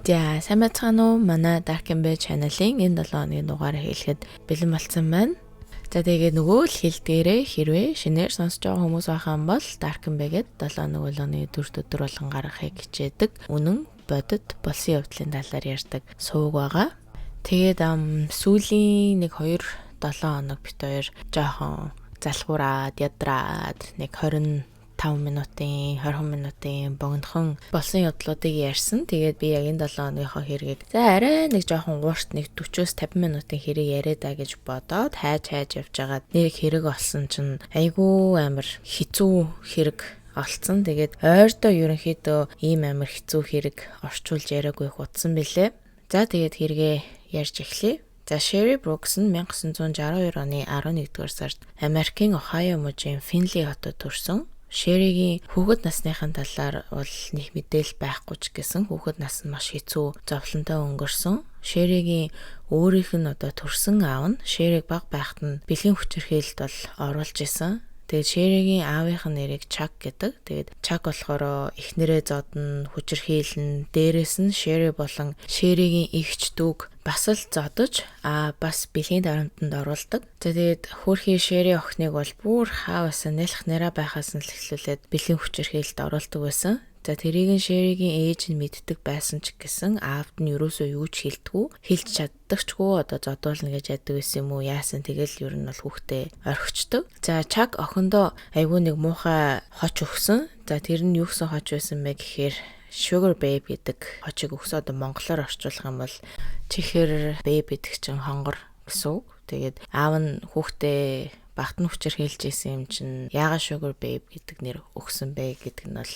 За сайн байцгаана уу? Манай Dark Ember channel-ийн энэ 7 оны дугаарыг хэлэхэд бэлэн болсон байна. За тэгээд нөгөө л хэл дээрээ хэрвээ шинээр сонсож байгаа хүмүүс байхan бол Dark Ember гээд 7 нөгөөлөний 4 өдөр болгон гаргахыг хичээдэг. Үнэн бодит болсон явдлын талаар ярьдаг сувг байгаа. Тэгээд сүүлийн 1-2-7 хоног бит хоёр жоохон залхуураад ядраад 25 минутын 20 минутын богинохон болсон явдлуудыг ярьсан. Тэгээд би яг энэ 7 хоногийнхоо хэргийг арай нэг жоохон уурт 40-50 минутын хэрэг яриа даа гэж бодоод хайж явж байгаад нэг хэрэг олсон чинь айгүй амар хэцүү хэрэг олцсон. Тэгээд ойрдоо ерөнхийдөө ийм амар хэцүү хэрэг орчуулж яриаггүй хутсан бэлээ. За тэгээд хэрэгээ ярьж эхлэе. За Sherry Brooks нь 1962 оны 11-р сард Америкийн Ohio мужийн Findlay хотод төрсөн. Sherry-гийн хүүхэд насныхын талаар бол нэг мэдээлэл байхгүй ч гэсэн хүүхэд нас нь маш хэцүү зовлонтой өнгөрсөн. Sherry-гийн өөрийнх нь одоо төрсэн аав нь Sherry-г бага байхад нь бэлгийн хүчирхийлэлд бол оруулж исэн. Тэгээд Sherry-гийн аавынх нь нэрийг Chuck гэдэг. Тэгээд Chuck болохоор эхнэрээ зодно, хүчирхийлнэ. Дээрээс нь Sherry болон Sherry-гийн эгч дүүг бас л зодож бас бэлгийн дарамтанд оруулдаг. Тэгээд хөөрхий Sherry охиныг бол бүр хааваас нэлэх нэраа байхаас нь л эхлүүлээд бэлгийн хүчирхийлэлд оруулдаг байсан. За тэрийг нь Sherry-гийн ээж нь мэддэг байсан ч гэсэн аавд нь ерөөсөө юу ч хэлдэггүй, хэлж чаддагчгүй одоо зодуулна гэж яддаг байсан юм уу яасан тэгэл ер нь бол хүүхдээ орхичдог. За Chuck охиндоо айгүй нэг муухай хоч өгсөн. За тэр нь юу гэсэн хоч байсан бэ гэхээр Sugar Babe гэдэг хочиг өгсөн. Одоо монголоор орчуулах юм бол чихэр babe гэдэг чинь хонгор гэсэн үг. Тэгээд аав нь хүүхдээ багт нь хүчирхийлж исэн юм чинь яагаад Sugar Babe гэдэг нэр өгсөн бэ гэдэг нь бол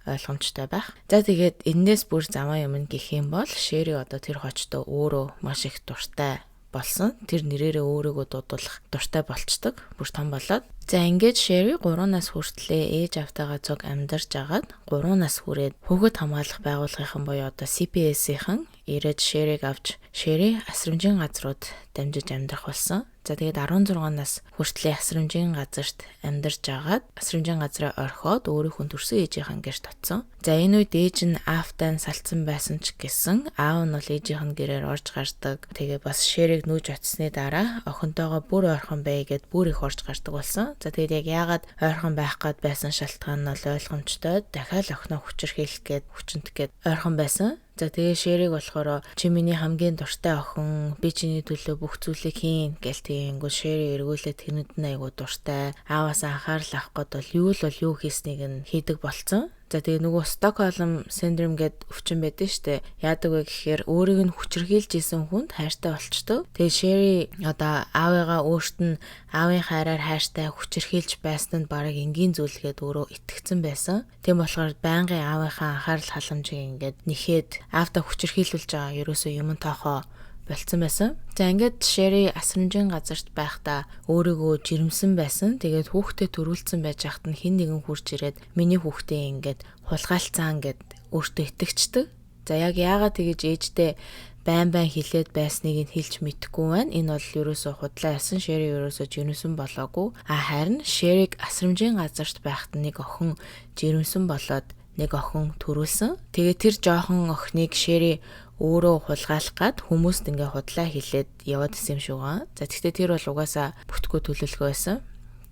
ойлгомжтой байх. За тэгээд энэс бүр замаа юм гэх юм бол Sherry одоо тэр хочтой өөрөө маш их дуртай болсон. Тэр нэрээрээ өөрийгөө дуудуулах дуртай болцдог. Бүр том болоод. За ингээд Sherry 3 нас хүртлээр ээж автайгаа цуг амьдарч агаад 3 нас хүрээд хүүхэд хамгаалах байгууллагын буюу одоо CPS-ийн ирээд Sherry-г авч Sherry асрамжийн газрууд дамжиж амьдрах болсон. За тэгээд 16 нас хүртлээр асрамжийн газарт амьдарч агаад асрамжийн газраа орхиод өөрийнхөө төрсөн ээжийнхэн гэрт очсон. За энэ үед ээж нь аавтай салцсан байсан ч гэсэн аав нь бол ээжийнхэн гэрээр орж гардаг. Тэгээд бас Sherry-г нүүж очсны дараа охинтойгоо бүр ойрхон бай гэд бүр их орж гардаг болсон. За тэгээд яг яагаад ойрхон байх гээд байсан шалтгаан нь бол ойлгомжтой. Дахиад охиноо хүчирхийлэх гээд хүчинтэх гээд ойрхон байсан. За тэгээ Sherry-г болохоор чи миний хамгийн дуртай охин, би чиний төлөө бүх зүйлийг хийн гэл тэгэнгүүт Sherry эргүүлээд тэрэнд нь айгуу дуртай. Ааваас анхаарал авах гээд бол юу хийснийг нь хийдэг болцсон. За тэгээ нөгөө Stockholm syndrome гэдэг өвчин байдаг штэ. Яадаг вэ гэхээр өөрийг нь хүчирхийлж исэн хүнд хайртай болчтой. Тэгээ Sherry одоо аавыгаа өөрт нь аавын хайраар хайртай хүчирхийлж байсанд бараг энгийн зүйлгээд өөрөө итгэцэн байсан. Тийм болохоор байнгын аавынхаа анхаарал халамжийг ингээд нэхээд аавтаа хүчирхийлүүлж байгаа ерөөсөө юм тоохоо болцсон байсан. За ингээд Sherry асрамжийн газарт байхдаа өөрийгөө жирэмсэн байсан. Тэгээд хүүхдээ төрүүлсэн байж хахад нь хэн нэгэн хурж ирээд миний хүүхдээ ингээд хулгайлцаан гэд өөртөө итгэждэг. За яг яагаад тэгэж ээжтэй байн хилээд байсныг нь хэлж мэдэхгүй байна. Энэ бол ерөөсөө худлаа ясан. Sherry ерөөсөө жирэмсэн болоогүй. Харин Sherry-г асрамжийн газарт байхад нэг охин жирэмсэн болоод нэг охин төрүүлсэн. Тэгээд тэр жоохон охиныг Sherry өөрөө хулгайлах гад хүмүүст ингээ худлаа хэлээд яваад исэн юм шиг байгаа. За тэгтээ тэр бол угаасаа бүтггүй төлөвлөгөө байсан.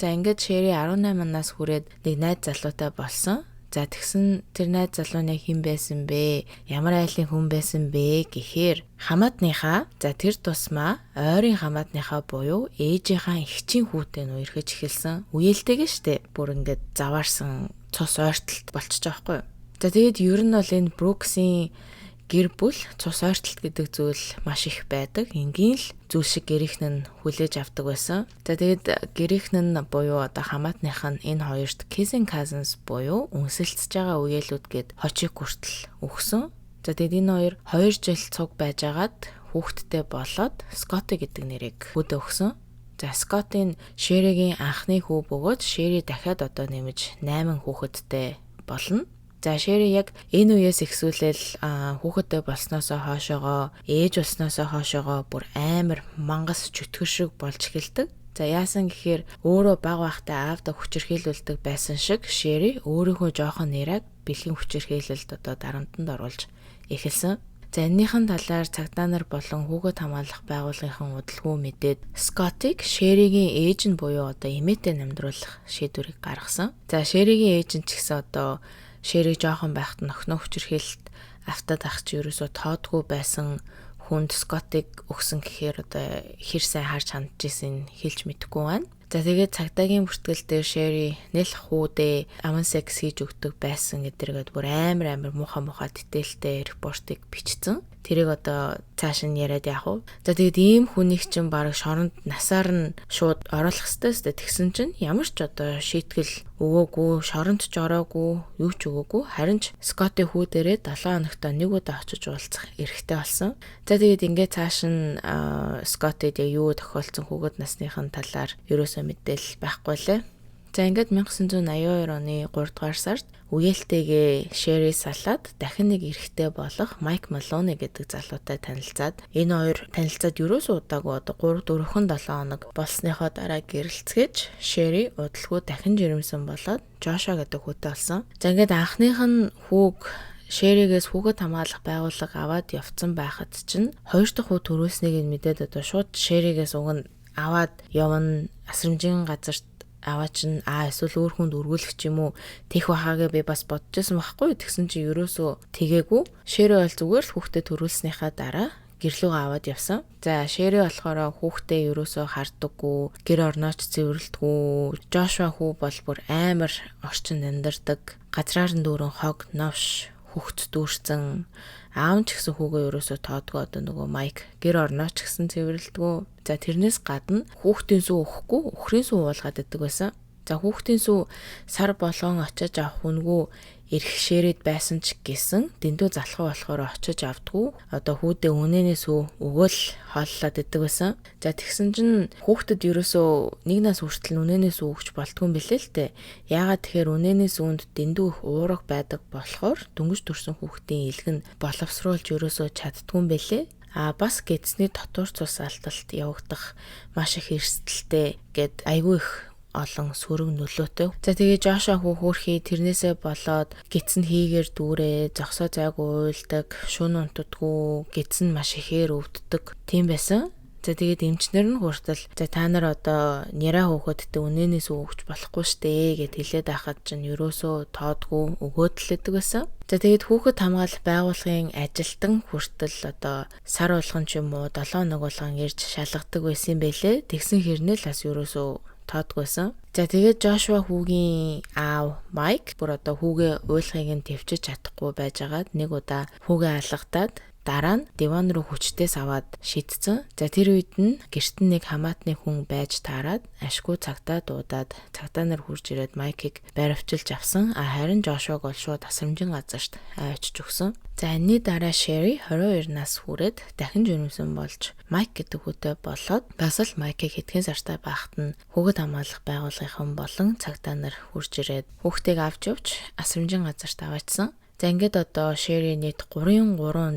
За ингээд Sherry 18 нас хүрээд нэг найз залуутай болсон. За тэгсэн тэр найз залуу нэг хэн байсан бэ? Ямар айлын хүн байсан бэ гэхээр хамаатныхаа за тэр тусмаа ойрын хамаатныхаа буюу ээжийнхаа эгчийн хүүтэй нь үерхэж эхэлсэн. Үеэлтэйг штэ. Бүр ингээд заваарсан цус ойртолт болчихж байгаа байхгүй юу? За тэгээд ер нь бол энэ Brooks-ийн гэр бүл цус ойртолт гэдэг зүйл маш их байдаг. Энгийн л зүйл шиг гэрийнх нь хүлээж авдаг байсан. За тэгээд гэрийнх нь буюу одоо хамаатных нь энэ хоёрт kissing cousins буюу үнсэлцэж байгаа үеэлүүд гээд хочиг хүртэл өгсөн. За тэгээд энэ хоёр 2 жил цуг байжгаад хүүхэдтэй болоод Scotty гэдэг нэрийг бүдэ өгсөн. За Scotty-н Sherry-гийн анхны хүү бөгөөд Sherry дахиад одоо нэмж 8 хүүхэдтэй болно. За Sherry яг энэ үеэс ихсүүлэл хүүхэдтэй болсноосоо хоошоогоо ээж болсноосоо хоошоогоо бүр амар мангас чөтгөр шиг болж эхэлдэг. За яасан гэхээр өөрөө баг байхдаа аавда хүчирхийлүүлдэг байсан шиг Шэри өөрийнхөө жоохон нэрийг бэлгийн хүчирхийлэлд дарамтанд оруулж эхэлсэн. За энэнийхэн талаар цагдаа нар болон хүүхэд хамгаалах байгууллагын удалгүй мэдээд Скоттыг Шэригийн ээж нь буюу эмээтэй намдруулах шийдвэрийг гаргасан. За Шэригийн ээж нь ч гэсэн Шэрийг жоохон байхад нь охиноо хүчирхийлэлт автаад ах чи ерөөсөө тоодгүй байсан хүнд Скоттыг өгсөн гэхээр хэр сайн харж хандж ийсэн хэлж мэдэхгүй байна. За тэгээд цагдаагийн бүртгэл дээр Шэри нэл хүүдээ аман секс хийж өгдөг байсан гэдэргээд бүр амар муухай дэтэлтэй репортыг бичсэн. Тэрийг цааш нь яриад яах вэ? За тэгээд ийм хүнийг чинь баг шоронд насаар нь шууд оруулах хэвээр тэгсэн чинь ямар ч шийтгэл өгөөгүй, шоронд ч ороогүй, юу ч өгөөгүй. Харин ч Скоттын хүү дээрээ 7 хоногт нэг удаа очиж уулзах эрхтэй болсон. За тэгээд ингээд цааш нь Скоттед юу тохиолдсон хүүхэд насныхын талаар ерөөсөө мэдээлэл байхгүй лээ. За ингээд 1982 оны 3 дугаар сард үеэлтэйгээ Шэри салаад дахин нэг эрэгтэй болох Майк Малони гэдэг залуутай танилцаад энэ хоёр танилцаад ерөөсөө удаагүй 3-4-7 хоног болсныхоо дараа гэрэлцгээж Шэри удалгүй дахин жирэмсэн болоод Жошуа гэдэг хүүтэй болсон. За ингээд анхных нь хүүг Шэригээс хүүхэд хамгаалах байгууллага аваад явцсан байхад чинь хоёр дахь хүү төрүүлснийг нь мэдээд шууд Шэригээс уг нь аваад явна асрамжийн газарт аваа чинь эсвэл өөр хүнд өргүүлэх ч юм уу тех бахаагээ би бас бодож байсан байхгүй. Тэгсэн чи ерөөсөө тэгээгүй. Шэри бол зүгээр л хүүхдээ төрүүлснийхаа дараа гэрлүүгээ аваад явсан. За Шэри болохоор хүүхдээ ерөөсөө хардаггүй, гэр орнооч цэвэрлдэггүй. Жошуа хүү бол бүр амар орчинд амьдардаг. Газраар нь дүүрэн хог, новш, хүүхд дүүрсэн. Аав ч гэсэн хүүгээ ерөөсөө тоодгоо Майк гэр орнооч гэсэн цэвэрлдэггүй. За тэрнээс гадна хүүхдийн сүү өгөхгүй, өхрийн сүү уулгаад идэг байсан. За хүүхдийн сүү сар болгон очиж авах үнгүй эрх Шэрэд байсан ч гэсэн дэндүү залхуу болохоор очиж авдгүй. Хүүдээ үнэнээ сүү өгөөл хооллоод идэг байсан. За тэгсэн чинь хүүхдэд ерөөсөө нэг нас хүртэл үнэнээ сүү өгч болтгүй юм билээ л дээ. Яагаад тэгэхээр үнэнээ сүүнд дэндүү их уурга байдаг болохоор дөнгөж төрсэн хүүхдийн илэг нь боловсруулж ерөөсөө чаддгүй юм билээ. Бас гэцний дотор цус алдалт явагдах маш их эрсдэлтэй гэд айгүй их олон сөрөг нөлөөтэй. За тэгээ Жошуа хүү хөөрхий тэрнээсээ болоод гэц нь хийгээр дүүрээ, зогсоо зайгүй уйлдаг, шөнө унтдаггүй, гэц нь маш ихээр өвддөг. Тийм байсан. За тэгээд эмчнэр нь хүртэл за та нар няраа хөөхөдтэй үнэнээс өгч болохгүй штэ гэд хэлээд байхад чинь ерөөсөө тоодгүй өгөөдлөдөг байсан. За тэгээд хүүхэд хамгаалах байгууллагын ажилтан хүртэл сар болгон ч юм уу 7 хоног болгон ирж шалгадаг байсан юм байлээ. Тэгсэн хэрнээ л бас ерөөсөө тоодгүйсэн. За тэгээд Жошуа хүүгийн аав Майк бүр хүүгээ уйлахыг нь төвчж чадахгүй байжгаад нэг удаа хүүгээ алгадаад дараа нь диван руу хүчтээс аваад шидсэн. За тэр үед нь гэрт нэг хамаатны хүн байж таарад ашгүй цагтаа дуудаад цагдаа нар хурж ирээд Майкийг баривчилж авсан. Харин Жошуаг бол шууд асрамжийн газарт авчиж өгсөн. За энэний дараа Шэри 22 нас хүрээд дахин жирэмсэн болж Майк гэдэг хүүтэй болоод бас л Майкийг хэдхэн сартай байхад нь хүүхэд хамгаалах байгууллагын болон цагдаа нар хурж ирээд хүүхдийг авч явж асрамжийн газарт аваачсан. За ингээд Шэри нийт 3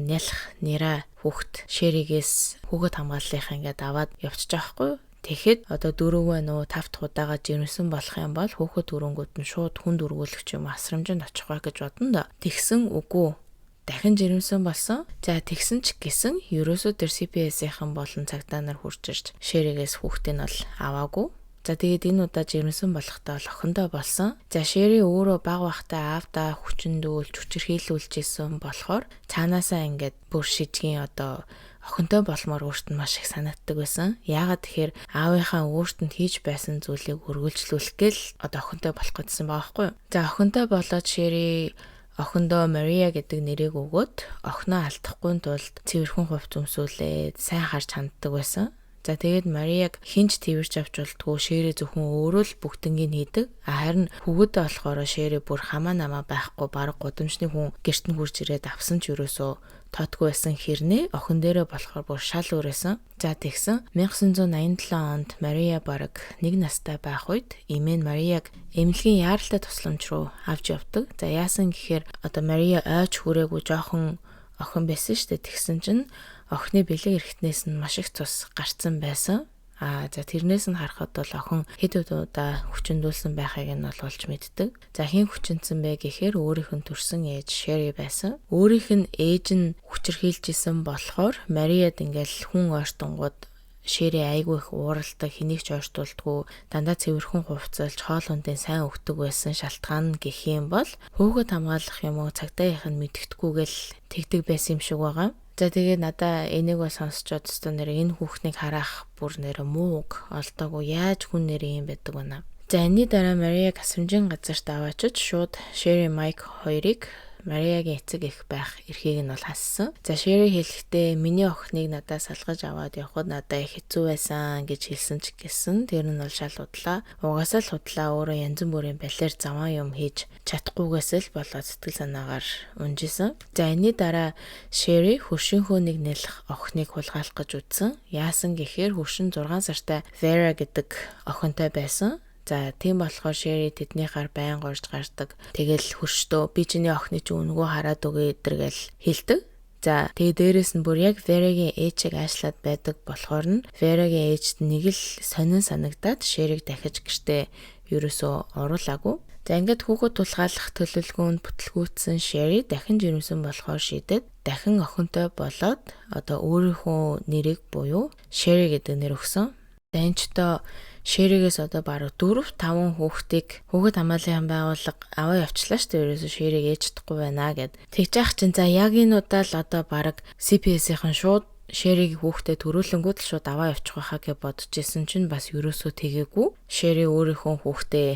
нялх нэраа хүүхд Шэригээс хүүхэд хамгааллынхаа ингээд аваад явчих жоохгүй. Тэгэхэд 4 байна уу 5 дахь удаага жирэмсэн болох юм бол хүүхэд өрөнгөд нь шууд хүнд өргүүлэх юм асрамжинд очих байх гэж бодно да. Тэгсэн үгүй. Дахин жирэмсэн болсон. За тэгсэн ч гэсэн ерөөсөө тэр CPS-ийн болон цагдаа нар хурж ирж Шэригээс хүүхдийг нь бол аваагүй. За тэгээд энэ удаа жирэмсэн болохдоо охиндоо болсон. За Шэри өөрөө баг байхдаа аавдаа хүчндүүлж хүчирхийлүүлж исэн болохоор цаанаасаа ингээд бүр шижгийн охинтой болмоор өөрт нь маш их санагддаг байсан. Яагаад тэгэхээр аавынхаа өөрт нь хийж байсан зүйлийг үргэлжлүүлэх гээл охинтой болох гэсэн байгаа байхгүй юу. За охинтой болоод Шэри охиндоо Мария гэдэг нэрийг өгөөд охиноо алдахгүй тулд цэвэрхэн хувц өмсүүлээд сайн харж ханддаг байсан. За тэгээд Марияг хинж тэрч авч болтгоо Шэри зөвхөн өөрөө л бүгднийг хийдэг. Харин хүүгээдээ болохоор Шэри бүр хамаа намаа байхгүй баг гудамжны хүн гэрт нь хурж ирээд авсан ч ерөөсөө тоодгүй байсан хэрнээ охин дээрээ болохоор бүр шал өрөөсөн. За тэгсэн 1987 онд Мария бараг 1 настай байх үед эмээ Марияг эмнэлгийн яаралтай тусламж руу авч явдаг. За яасан гэхээр Мария ойч хүрээгүй жоохон охин байсан шүү дээ. Тэгсэн чинь охины бэлэг эрэхтнээс нь маш их цус гарцсан байсан. За тэрнээс нь харахад бол охин хэд удаа хүчндүүлсэн байхыг нь олж мэддэг. За хэн хүчнэсэн бэ гэхээр өөрийнх нь төрсэн ээж Шери байсан. Өөрийнх нь ээж нь хүчрхийлж исэн болохоор Мариад ингээл хүн ойртонгууд Шери айгүй их ууралдаг, хэнийг ч ойртуулдаггүй, дандаа цэвэрхэн хувцалж, хоол хүндээ сайн өгдөг байсан шалтгаан гэх юм бол хүүхэд хамгаалах юм уу цагдаагийнх нь мэддэхгүйгээл тэгдэг байсан юм шиг байгаа. За тэгээд надаа энийг бас сонсчод өстө нэр энэ хүүхнийг харах бүр нэр мууг олдоогүй яаж хүн нэр юм байдаг байна. За энэний дараа Марияг асрамжийн газарт аваачиж шууд Шери Майк хоёрыг Мариагийн эцэг их байх эрхийг нь бол хассан. За Шери хэлэхдээ миний охиныг надаас салгаж аваад явхад надаа их хэцүү байсан гэж хэлсэн ч гэсэн тэр нь бол шал худлаа. Угаасаа л худлаа өөрөө янз бүрийн балиар заваа юм хийж чадахгүйгээс л болоод сэтгэл санаагаар унжижсэн. За энэний дараа Шери хөршийнхөө нэг нэлэх охиныг хулгайлах гэж үзсэн. Яасан гэхээр хөршин 6 сартай Vera гэдэг охинтой байсан. За тийм болохоор Шери тэдний гар байн горж гардаг. Тэгэл хөрштөө би чиний охины чи өнгөө хараад өгөө эдэргээл хэлдэг. За тэгээ дээрэс нь бүр яг Верагийн ээжийг аашлаад байдаг болохоор нь Верагийн ээжд нэг л сонин санагдаад Шериг дахиж гэртээ ерөөсөө оруулаагүй. За ингээд хүүхэд тулгаалах төлөвлөгөөнд бүтлгүүцсэн Шери дахин жирэмсэн болохоор шийдээд дахин охинтой болоод одоо өөрийнхөө нэрийг буюу Шери гэдэг нэр өгсөн. За энэ ч одоо Шеригээс одоо баруун 4-5 хүүхдийг хүүхэд хамгааллын байгууллага аваа явчлаа шүү дээ. Ерөөсөө Шериг ээждахгүй байна гэд. Тэгж яах чинь за яг энэ удаа л одоо баг CPS-ийн шууд Шеригийн хүүхдэд төрүүлэнгүүд л шууд аваа явчих байхаа гэж бодож исэн чинь бас ерөөсөө тэгээгүй. Шери өөрийнхөө хүүхдээ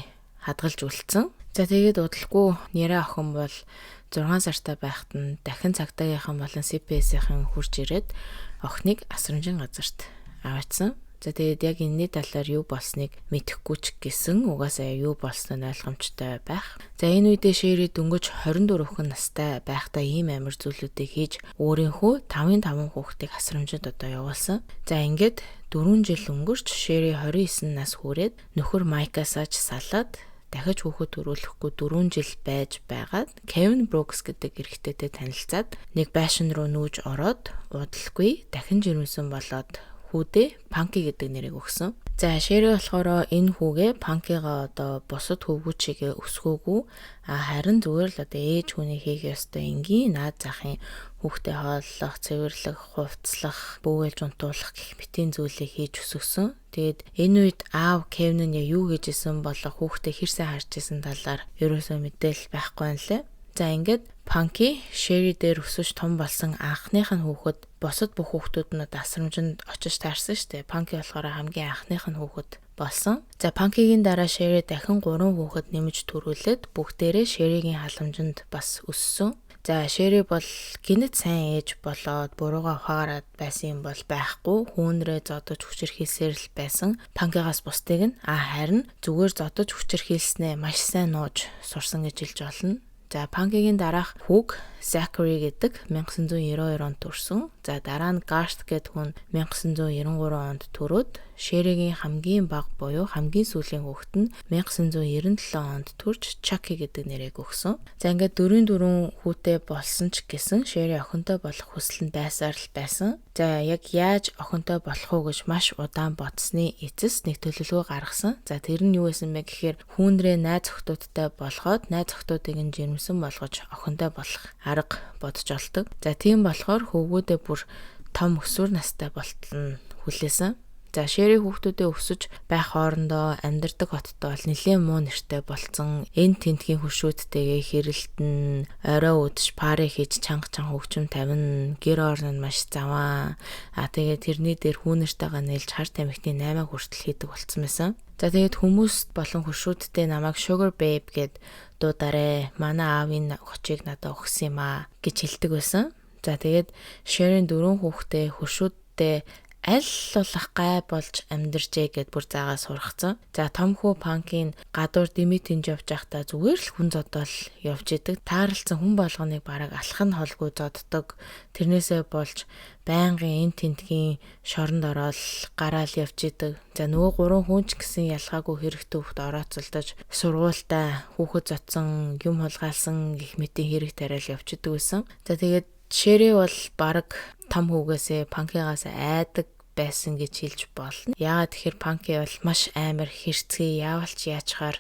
хадгалж үлдсэн. За тэгээд удалгүй нэрээ охин бол 6 сартай байхад нь дахин цагдаагийнхан болон CPS-ийн хурж ирээд охиныг асрамжийн газарт аваачсан. За тэгээд яг энэний талаар юу болсныг мэдэхгүй ч гэсэн угаасаа юу болсноо ойлгомжтой байх. За энэ үедээ Шери дөнгөж 24 хүн настай байхдаа ийм амар зүйлүүдийг хийж өөрийнхөө 5 хүүхдийг асрамжид одоо явуулсан. За ингээд 4 жил өнгөрч Шери 29 нас хүрээд нөхөр Майкасаа ч салаад дахиж хүүхэд төрүүлэхгүй 4 жил байж байгаад Кевин Брукс гэдэг эрэгтэйтэй танилцаад нэг байшин руу нүүж ороод удалгүй дахин жирэмсэн болоод хүүдээ Панки гэдэг нэрийг өгсөн. За Шери болохоор энэ хүүгээ Панкигаа одоо бусад хөвгүүчигээ өсгөөгүй харин зүгээр л одоо ээж хүний хийх ёстой энгийн наад захын хүүхдээ хооллох, цэвэрлэх, хувцлах, бүүгэлж унтуулах гэх мэтийн зүйлийг хийж өсгсөн. Тэгээд энэ үед аав Кевин нь юу гэж исэн болоо хүүхдээ хэрсэн харж исэн талаар ерөөсөө мэдээлэл байхгүй юм лээ. За ингээд Панки Шери дээр өсөж том болсон анхных нь хүүхэд босод бүх хүүхдүүд нь асрамжинд очиж таарсан шүү дээ. Панки болохоор хамгийн анхных нь хүүхэд болсон. За Панкигийн дараа Шери дахин 3 хүүхэд нэмж төрүүлээд бүгдээрээ Шеригийн халамжинд бас өссөн. За Шери бол гинэт сайн ээж болоод бурууга ухаарад байсан юм бол байхгүй. Хүүнрээ зодож хүчирхийлсээр л байсан. Панкигаас бусдыг нь харин зүгээр зодож хүчирхийлснээ маш сайн нууж сурсан гэж хэлж болно. За Панкигийн дараах хүүг Zachary гэдэг 1992 онд төрсөн. За дараа нь Garth гэдэг хүн 1993 онд төрөөд Шеригийн хамгийн бага буюу хамгийн сүүлийн хүүхэд нь 1997 онд төрж Chucky гэдэг нэрийг өгсөн. За ингээд 4 хүүтэй болсон ч гэсэн Шери охинтой болох хүсэл нь байсаар л байсан. За яг яаж охинтой болох уу гэж маш удаан бодсны эцэс нэг төлөвлөгөө гаргасан. За тэр нь юу байсан бэ гэхээр хүүнрээ найз охтуудтай болгоод найз охтуудыг нь жирэмсэн болгож охинтой болох арга бодож олдог. За тийм болохоор хөвгүүдээ бүр том өсвөр настай болтол нь хүлээсэн. За Шери хүүхдүүдээ өсөж байх хоорондоо амьдардаг хоттой бол нэлээд муу нэртэй болцсон. Энэ тентхийн хөшөөдтэйгээ хэрэлтэн, орой үдш пари хийж чанга хөгжим тавина, гэр орон нь маш заваа. Тэгээд тэрний дээр хүүнэртэйгээ нээлж хар тамхины 8 хүртэл хийдэг болцсон байсан. За тэгээд хүмүүст болон хөшөөдтэй намайг Sugar Babe гэд дуудаарэ. Манай аавын очийг надад өгсөн юм гэж хэлдэг байсан. За тэгээд Шерийн 4 хүүхдээ хөшөөдтэй аль болох гай болж амьдарчээ гэд бүр заагаа сургацсан. За том хүү Панкийн гадуур димитинж явж байхдаа зүгээр л хүн зодол явж идэг. Таарлцсан хүн болгоныг бараг алах нь холгүй зоддог. Тэрнээсээ болж байнгын энэ тентгийн шоронд ороод гараал явж идэг. За нөгөө 3 хүн ч гэсэн ялгаагүй хэрэгтэй хөвгт орооцолдож сургуультай хүүхэд зодсон, юм хулгайлсан гэх мэтийн хэрэг тариал явж идэг байсан. За тэгээд Шери бол баг том хүүгээсээ Панкигаас айдаг байсан гэж хэлж болно. Яагаад тэгэхээр Панки бол маш амар хэрцгий яавалч яачаар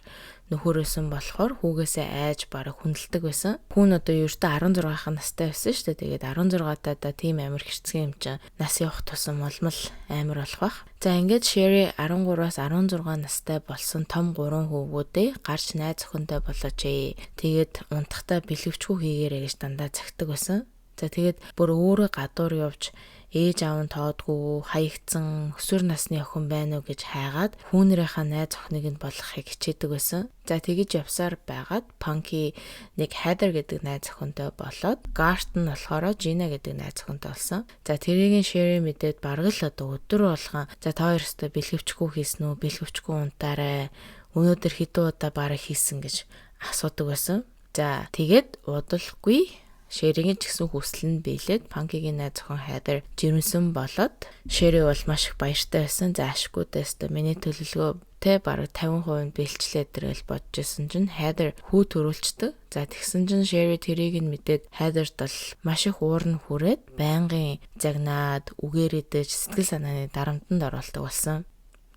нөхөрөөсөн болохоор хүүгээсээ айж бараг хүндэлдэг байсан. Хүн одоо ердөө 16 настай байсан шүү дээ. Тэгээд 16 таа тийм амар хэрцгий юм чинь нас явах тусам улмал амар болох бах. За ингээд Sherry 13-аас 16 настай болсон том 3 хүүгүүдээ гарч найз охинтой болоочээ. Тэгээд унтахтаа бэлгэвчгүй хийгээрэй гэж дандаа цагтдаг байсан. За тэгээд бүр өөрөө гадуур явж ээж аав нь тоодгүй хаягдсан өсвөр насны охин байна уу гэж хайгаад хүүнэрийнхаа найз охиныг нь болгохыг хичээдэг байсан. За тэгэж явсаар байгаад Панки нэг Heather гэдэг найз охинтой болоод Garth нь болохоор Gina гэдэг найз охинтой болсон. За тэрийг Sherry мэдээд бараг л одоо өдөр болгон за та хоёр өстө бэлгэвчгүй хийсэн үү? Бэлгэвчгүй унтаарай. Өнөөдөр хэдэн удаа бараг хийсэн гэж асуудаг байсан. За тэгээд удалгүй Sherry-гийн ч гэсэн хүсэл нь биелээд Панкигийн найз охин Heather жирэмсэн болоод Sherry бол маш их баяртай байсан. За ашгүйдээс та миний төлөвлөгөө тэ бараг 50% бэлчлээ тэрэл бодож исэн чинь Heather хүү төрүүлчдэг. За тэгсэн чинь Sherry тэрийг нь мэдээд Heather-д бол маш их уурн хүрээд байнгын загнаад үгээрээдэж сэтгэл санааны дарамтанд оруулдаг болсон.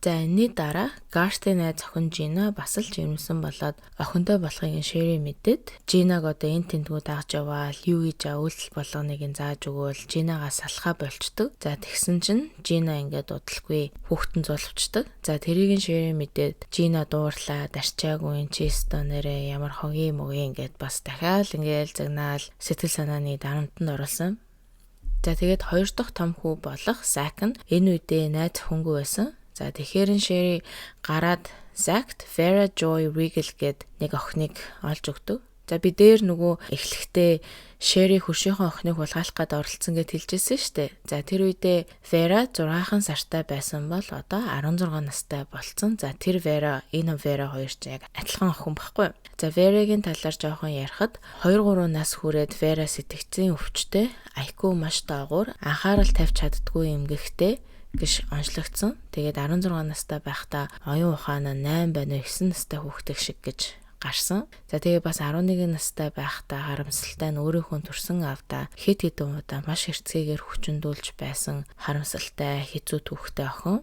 За энэний дараа Garth-ийн найз охин Gina бас л жирэмсэн болоод охинтой болохыг Sherry мэдээд Gina-г одоо энэ тентгүү дагж яваал юу хийж үйлдэл болгоныг нь зааж өгөөл Gina-гаас салхаа болчдөг. За тэгсэн чинь Gina ингээд удалгүй хүүхдэн зулвчдаг. За тэрийг Sherry мэдээд Gina дуурлаа дарчаагүй чи өстө нэрээ ямар хогийн мөгийн ингээд бас дахиад ингээд загнаал сэтгэл санааны дарамтанд оруулсан. За тэгээд хоёр дахь том хүү болох Zach нь энэ үедээ найз охингүй байсан. За тэгэхээр Sherry гараад Zach-т Vera Joy Regal гээд нэг охиныг олж өгдөг. За би дээр нөгөө эхлэхдээ Sherry хөршийнхөө охиныг булгаалах гээд оролцсон гэж хэлжсэн шүү дээ. За тэр үедээ Vera 6 сартай байсан бол одоо 16 настай болсон. За тэр Vera энэ Vera хоёр ч яг адилхан охин баггүй. За Vera-гийн талаар жоохон ярихад 2-3 нас хүрээд Vera сэтгцийн өвчтэй, IQ маш доогуур, анхаарал тавьж чаддгүй эмгэгтэй гэж онцлогдсон. Тэгээд 16 настай байхдаа оюун ухаанаа 8 байна уу 9 настай хүүхдэг шиг гэж гарсан. За тэгээ бас 11 настай байхдаа харамсалтай нь өөрийнхөө төрсөн аавда хэд хэдэн удаа маш хэрцгийгээр хүчндүүлж байсан харамсалтай хэцүү түүхтэй охин.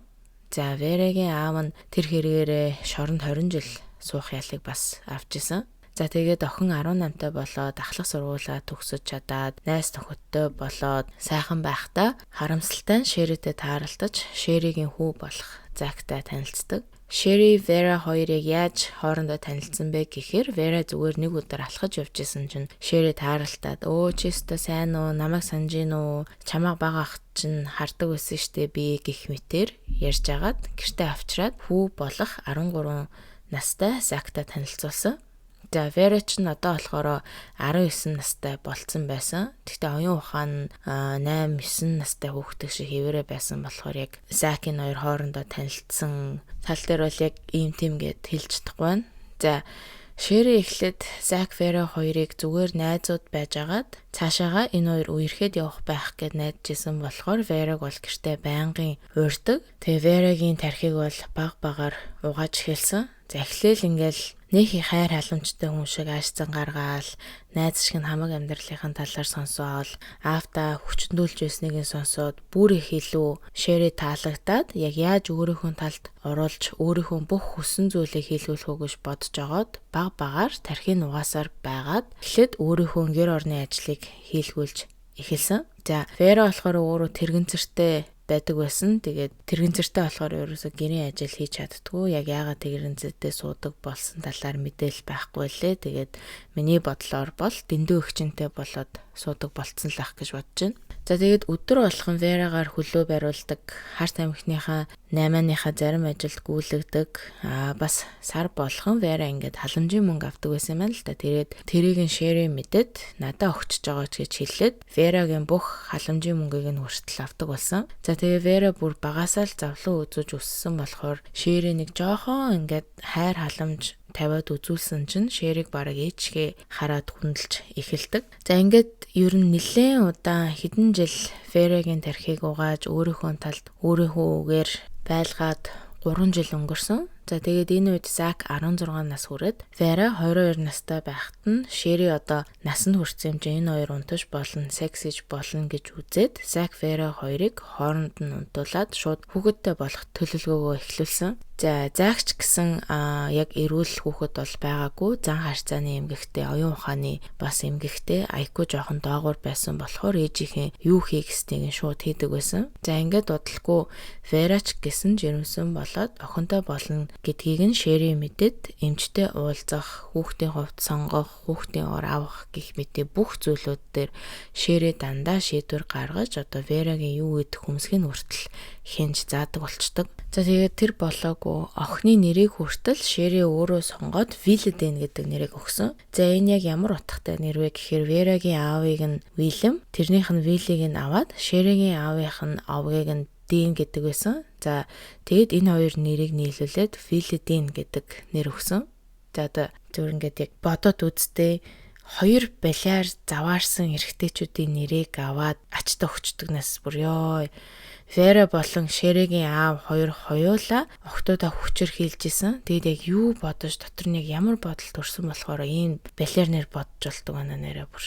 За Vera-гийн аав нь тэр хэрэгээрээ шоронд 20 жил суух ялыг бас авч исэн. За тэгээд охин 18-тай болоод ахлах сургуулаа төгсөж чадаад найз нөхөдтэй болоод сайхан байхдаа харамсалтай нь Sherry-тэй тааралдаж Sherry-гийн хүү болох Zach-тай танилцдаг. Sherry Vera хоёрыг яаж хоорондоо танилцсан бэ гэхээр Vera зүгээр нэг өдөр алхаж явж исэн чинь Sherry тааралтаад өө чи өстө сайн уу намайг санаж гин үү чамайг бага ах чинь хардаг байсан штэ би гэх мэтэр ярьж агаад гэртээ авчираад хүү болох 13 настай Zach-тай танилцуулсан. За Vera ч нь одоо болохоор 19 настай болцсон байсан. Гэхдээ оюун ухаан 8-9 настай хүүхдэг шиг хэвээрээ байсан болохоор яг Zach-ийн хоёр хоорондоо танилцсан тал дээр бол яг ийм тийм гэд хэлж чадахгүй байна. За Sherry эхлээд Zach Vera хоёрыг зүгээр найзууд байжгаад цаашаага энэ хоёр үерхэд явах байх гэд найдажсэн болохоор Vera-г бол гэртээ байнгын уурдаг. Тэгээ Vera-гийн тархийг бол баг багаар угааж эхэлсэн. За эхлээл ингээл нэг их хайр халамжтай хүн шиг аашцан гаргаал, найз шиг нь хамаг амьдралынхаа талаар сонсоол, аавтаа хүчндүүлж байсныг сонсоод бүр их илүү Sherry таалагдаад яг яаж өөрийнхөө талд оруулж өөрийнхөө бүх хүссэн зүйлийг хийлгүүлэх үү гэж бодож жагаад баг багаар тархийг угаасаар байгаад эхлээд өөрийнхөө гэр орны ажлыг хийлгүүлж эхэлсэн. За Vera болохоор өөрөө тэрэгцэртэй байдаг байсан. Тэгээд тэрэгцэртэй болохоор ерөөсө гэрийн ажил хийж чаддгүй. Яг яагаад тэрэгцэртэй суудаг болсон талаар мэдээлэл байхгүй лээ. Тэгээд миний бодлоор бол дэндүү эгчнтэй болоод суудаг болцсон л ах гэж бодож байна. За тэгээд өдөр болгон Vera-гаар хөлөө бариулдаг, харт амхныхаа 8-ааныхаа зарим ажилд гүйлгдэг. Бас сар болгон Vera ингээд халамжийн мөнгө авдаг байсан юм л да. Тэрийг Sherry мэдээд надад өгчөж байгаа ч гэж хэлээд Vera-гийн бүх халамжийн мөнгийг нь хүртэл авдаг болсон. За тэгээ Vera бүр багасаа л завлан үзэж өссөн болохоор Sherry нэг жоохон ингээд хайр халамж тавиад үзүүлсэн чинь Sherry-г бараг ээчгээ хараад хүндэлж эхэлдэг. За ингээд ер нь нэлээд удаан хэдэн жил Vera-гийн тархийг угааж өөрийнхөө талд өөрийнхөө үгээр байлгаад 3 жил өнгөрсөн. За тэгээд энэ үед Зак 16 нас хүрээд Вера 22 настай байхад нь Шэри одоо насанд хүрсэн юм чинь энэ хоёр унтаж болно, секс хийж болно гэж үзээд Зак Вера хоёрыг хооронд нь унтуулад шууд хүүхэдтэй болох төлөвлөгөөгөө эхлүүлсэн. За Закч гэсэн яг эрүүл хүүхэд бол байгаагүй. Зан харьцааны эмгэгтэй, оюун ухааны бас эмгэгтэй, IQ жоохон доогуур байсан болохоор ээжийнхэн юу хийх гэснийг шууд хийдэг байсан. За ингээд бодлохгүй Верач гэсэн жирэмсэн болоод охинтой болно гэдгийг нь Шэри мэдээд эмчтэй уулзах, хүүхдийн хувьд сонгох, хүүхдийн ор авах гэх мэт бүх зүйлүүд дээр Шэри дандаа шийдвэр гаргаж одоо Верагийн юу идэх хүмсгийн хүртэл хянж заадаг болчдөг. За тэгээд тэр болоогүй охины нэрийг хүртэл Шэри өөрөө сонгоод Виллиден гэдэг нэрийг өгсөн. За энэ яг ямар утгатай нэр вэ гэхээр Верагийн аавыг нь Виллем, тэрнийх нь Виллиг нь аваад Шэригийн аавынх нь овгийг нь Дин гэдэг байсан. За тэгээд энэ хоёр нэрийг нийлүүлээд Виллиден гэдэг нэр өгсөн. За одоо зөвөр ингээд яг бодоод үзтээ хоёр балиар заваарсан эрэгтэйчүүдийн нэрийг аваад ачтаа өгчдөг нас бүр ёо. Вера болон Шэригийн аав хоёр хоёулаа охтуудаа хүчээр хийлжсэн. Тэгээд яг юу бодож дотор нь ямар бодол төрсөн болохоор ийм балиар нэр бодож болдог байна нэрээ бүр.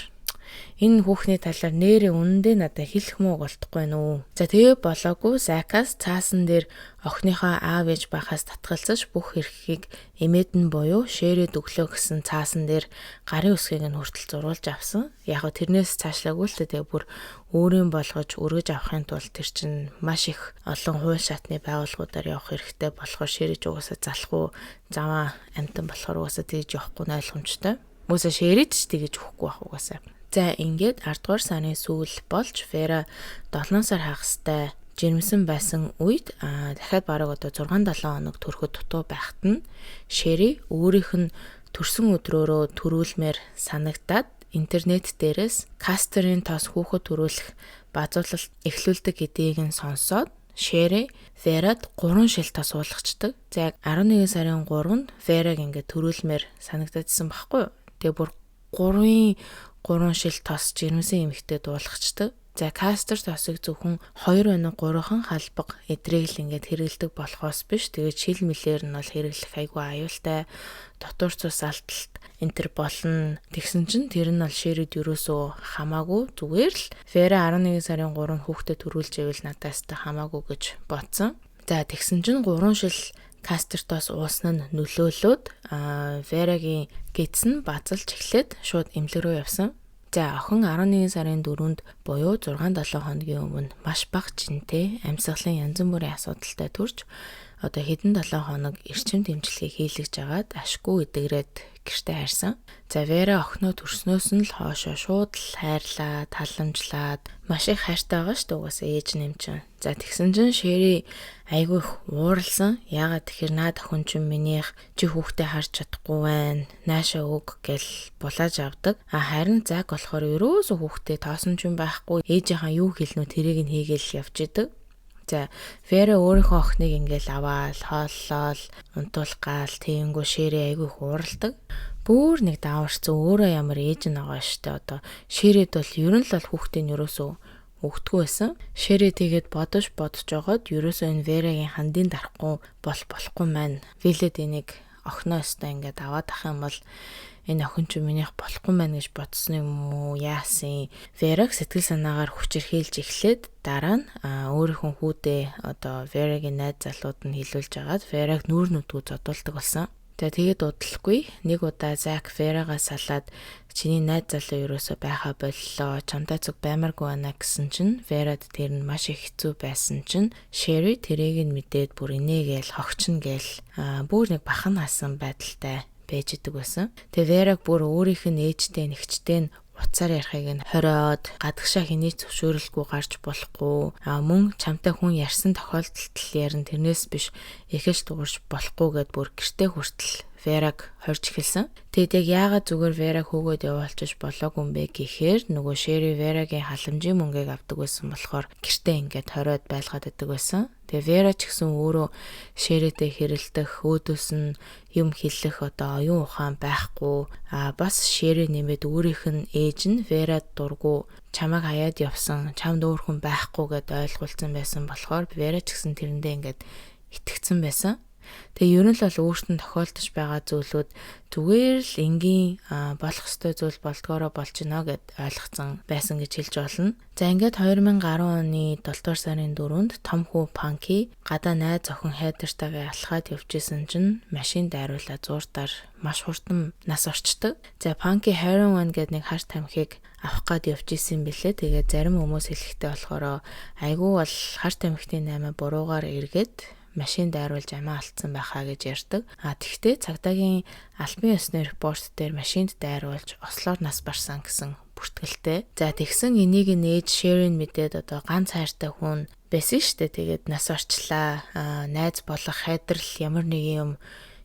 Энэ хүүхний талаар нэрээ үнэндээ надад хэлэх муу болтохгүй нүү. За тэгээ болоогүй Закас цаасан дээр охиныхоо аав ээж байхаас татгалзаж бүх эрхийг эмээд нь буюу Шэри өглөө гэсэн цаасан дээр гарын үсгийг нь хүртэл зурулж авсан. Яг го тэрнээс цаашлаагүй л тэгээ бүр өөрийн болгож өргөж авахын тулд тэр чинь маш их олон хууль шатны байгууллагуудаар явах хэрэгтэй болохоор Шэри угаасаа залахгүй заваа амтан болохоор угаасаа тэгж явахгүй нь ойлгомжтой. Угаасаа Шэрид ч тэгж өгөхгүй байх угаасаа. За ингээд 10 дугаар сарын сүүл болж Вера 7 сар хагастай жирэмсэн байсан үед дахиад бараг одоо 6-7 хоног төрөхөд дутуу байхад нь Шэри өөрийнх нь төрсөн өдрөөрөө төрүүлмээр санагдаад интернет дээрээс Кастерийн тоос хүүхэд төрүүлэх базуулалт эхлүүлдэг гэдгийг нь сонсоод Шэри Верад 3 шилт асуулгачдаг. За яг 11 сарын 3-нд Вераг ингээд төрүүлмээр санагдажсэн байхгүй юу? Тэгээ бүр 3 шил тос жирэмсэн эмэгтэй дуулгачдаг. За Кастер тосыг зөвхөн 2 байна 3хан халбаг эдрийг л ингээд хэрэгэлдэг болохоос биш. Тэгээд шил мэлээр нь бол хэрэглэх айгүй аюултай. Дотор цус алдалт энтер болно. Тэгсэн чинь тэр нь бол Шэрид юусоо хамаагүй зүгээр л Вера 11 сарын 3-нд хүүхдэд төрүүлж ивэл надаас та хамаагүй гэж бодсон. За тэгсэн чинь 3 шил Кастертоос уусан нь нөлөөлөөд Верагийн гидс нь базалж эхлээд шууд эмнэлэг рүү явсан. За охин 11 сарын 4-нд буюу 6-7 хоногийн өмнө маш бага жинтэй амьсгалын янз бүрийн асуудалтай төрж одоо хэдэн 7 хоног эрчим дэмжлэгийг хийлгэж агаад ашгүй эдгрээд гэртээ хайрсан. За Вера охиноо төрснөөс нь л хоошоо шууд л хайрлаад, таламжлаад маш их хайртай байгаа шүү дээ угаасаа ээж нэмчин. За тэгсэн чинь Шэри айгүй их ууралсан. Яагаад тэгэхээр наад охин чинь минийх чи хүүхдээ харж чадахгүй байна. Наашаа өг гэл булааж авдаг. Харин Зак болохоор ерөөсөө хүүхдээ тоосон ч юм байхгүй. Ээжийнхаа юу хэлнэ тэрийг нь хийгээл явж идэг. За Вера өөрийнхөө охиныг ингээл аваал, хооллол, унтуулгаал, тэгэнгүү Шэри айгүй их ууралдаг. Бүр нэг даварцсан өөрөө ямар ээж байгаа штэ одоо. Шэрид бол ер нь л хүүхдийн ерөөсөө өгдөггүй байсан. Шэри тэгээд бодож жогоод ерөөсөө энэ Верагийн хандын дарахгүй болохгүй маань. Виллэд энийг охиноо өстой ингээд аваад ах юм бол энэ охин ч минийх болохгүй маань гэж бодсон юм уу яасан. Вераг сэтгэл санаагаар хүчирхийлж эхлээд дараа нь өөрийнхөө хүүдээ одоо Верагийн найз залууд нь хилүүлж агаад Вераг нүүр нүдгүй зодуулдаг болсон. За тэгээд удалгүй нэг удаа Зак Верагаас салаад чиний найз залуу ерөөсөө байхаа боллоо. Чамтай зүг баймаргүй байна гэсэн чинь Верад тэр нь маш их хэцүү байсан чинь Шэри тэрийг нь мэдээд бүр инээгээл хогчно гээл бүр нэг бахан хасан байдалтай байж идэг байсан. Тэгээ Вераг бүр өөрийнх нь ээжтэй нэгчтэй нь уцаар ярихыг нь хориод гадагшаа хэний зөвшөөрөлгүй гарч болохгүй мөн чамтай хүн ярьсан тохиолдолд ярин тэрнээс биш эхэлж дуурч болохгүй гэд бүр гэртээ хүртэл Вераг хорж эхэлсэн. Тэгээд яг яагаад зүгээр Вераг хөөгөөд явуулчих болоогүй юм бэ гэхээр нөгөө Шэри Верагийн халамжийн мөнгийг авдаг байсан болохоор гэртээ ингээд хориод байлгаад идэг байсан. Тэгээ Вера ч гэсэн өөрөө Шэритэй хэрэлдэх, өөдөөс нь юм хэлэх одоо оюун ухаан байхгүй. Бас Шэри нэмээд өөрийнх нь ээж нь Верад дургу чамайг хаяад явсан, чамд өөр хүн байхгүй гэд ойлгуулсан байсан болохоор Вера ч гэсэн тэрэндээ ингээд итгэцэн байсан. Тэгээ ер нь л бол өөртөө тохиолдож байгаа зүйлүүд зүгээр л энгийн болох ёстой зүйл болдгоороо болж гинэ гэд ойлгоцсон байсан гэж хэлж болно. За ингээд 2010 оны 7 дугаар сарын 4-нд том хүү Панки гадаа найз охин Хайдертайгаа алхаад явжсэн чинь машин дайруулаад зууртаар маш хурдан нас орчдөг. За Панки Heron One гэдэг нэг хар тамхиг авах гад явж исэн бэлээ. Тэгээ зарим хүмүүс хэлэхдээ болохоор айгүй бол хар тамхины 8 буруугаар эргээд машин дайруулж амиа алдсан байхаа гэж ярьдаг. Тэгвэл цагдаагийн албан ёсны репорт дээр машинд дайруулж ослоор нас барсан гэсэн бүртгэлтэй. За тэгсэн энийг нээж Шерин мэдээд одоо ганц хайртай хүн байсан штэ. Тэгээд нас орчлаа. Найз болох хайдрал ямар нэг юм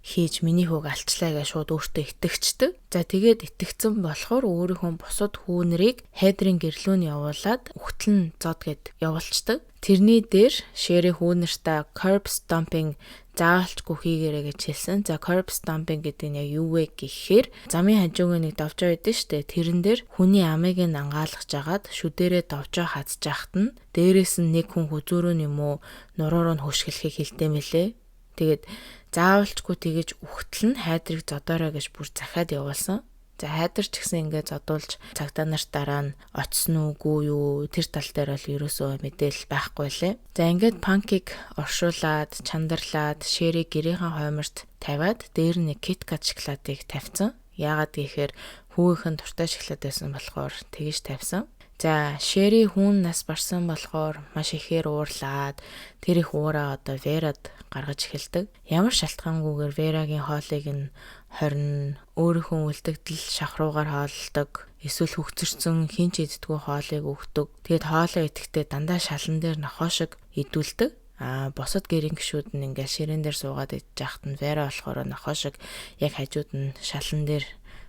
хийж миний хүүг алчлаа гэж шууд өөртөө итгэждэг. За тэгээд итгэцэн болохоор өөрийнхөө бусад хүүнэрийг хайдрын гэрлүүн явуулаад үхтэл нь зод гэд явуулцдаг. Тэрний дээр Шэри хүүнэртээ curb stomping заавалчгүй хийгээрэй гэж хэлсэн. За curb stomping гэдэг нь яг юу вэ гэхээр замын хажуугийн нэг давжаа байдаг штэ. Тэрэн дээр хүний амийг нь ангаалгаж агаад шүдэрээ давжаа хазж яхад нь дээрээс нь нэг хүн хүзүүрөө юм уу нуруур нь хөшгөлхийг хэлдэг мөлий. Тэгээд заавалчгүй тэгэж үхтэл нь хайдрыг зодоорой гэж бүр захиад явуулсан. За хайдар ч гэсэн ингээд зодуулж цагдаа нарт дараа нь очсон уугүй юу тэр тал дээр бол ерөөсөө мэдээлэл байхгүй лээ. За ингээд Панкиг оршуулад чандарлаад Шэри гэрийнхэн хойморт тавиад дээр нэг KitKat шоколадыг тавьсан. Яагаад гэхээр хүүгийнхэн дуртай шоколад байсан болохоор тэгэж тавьсан. За Шэри хүн нас барсан болохоор маш ихээр уурлаад тэр их уураа одоо Верад гаргаж эхэлдэг. Ямар шалтгаангүйгээр Верагийн хоолыг нь хорин өөрийнхөө үлдэгдэл шахруугаар хооллдог. Эсвэл хөгцөрсөн хин ч иддэггүй хоолыг өгдөг. Тэгэд хоолоо идэхдээ дандаа шалан дээр нохоо шиг идүүлдэг. Босод гэрийн гişүүд нь ингээд ширээн дээр суугаад идэж яхад нь Вера болохоор нохоо шиг яг хажууд нь шалан дээр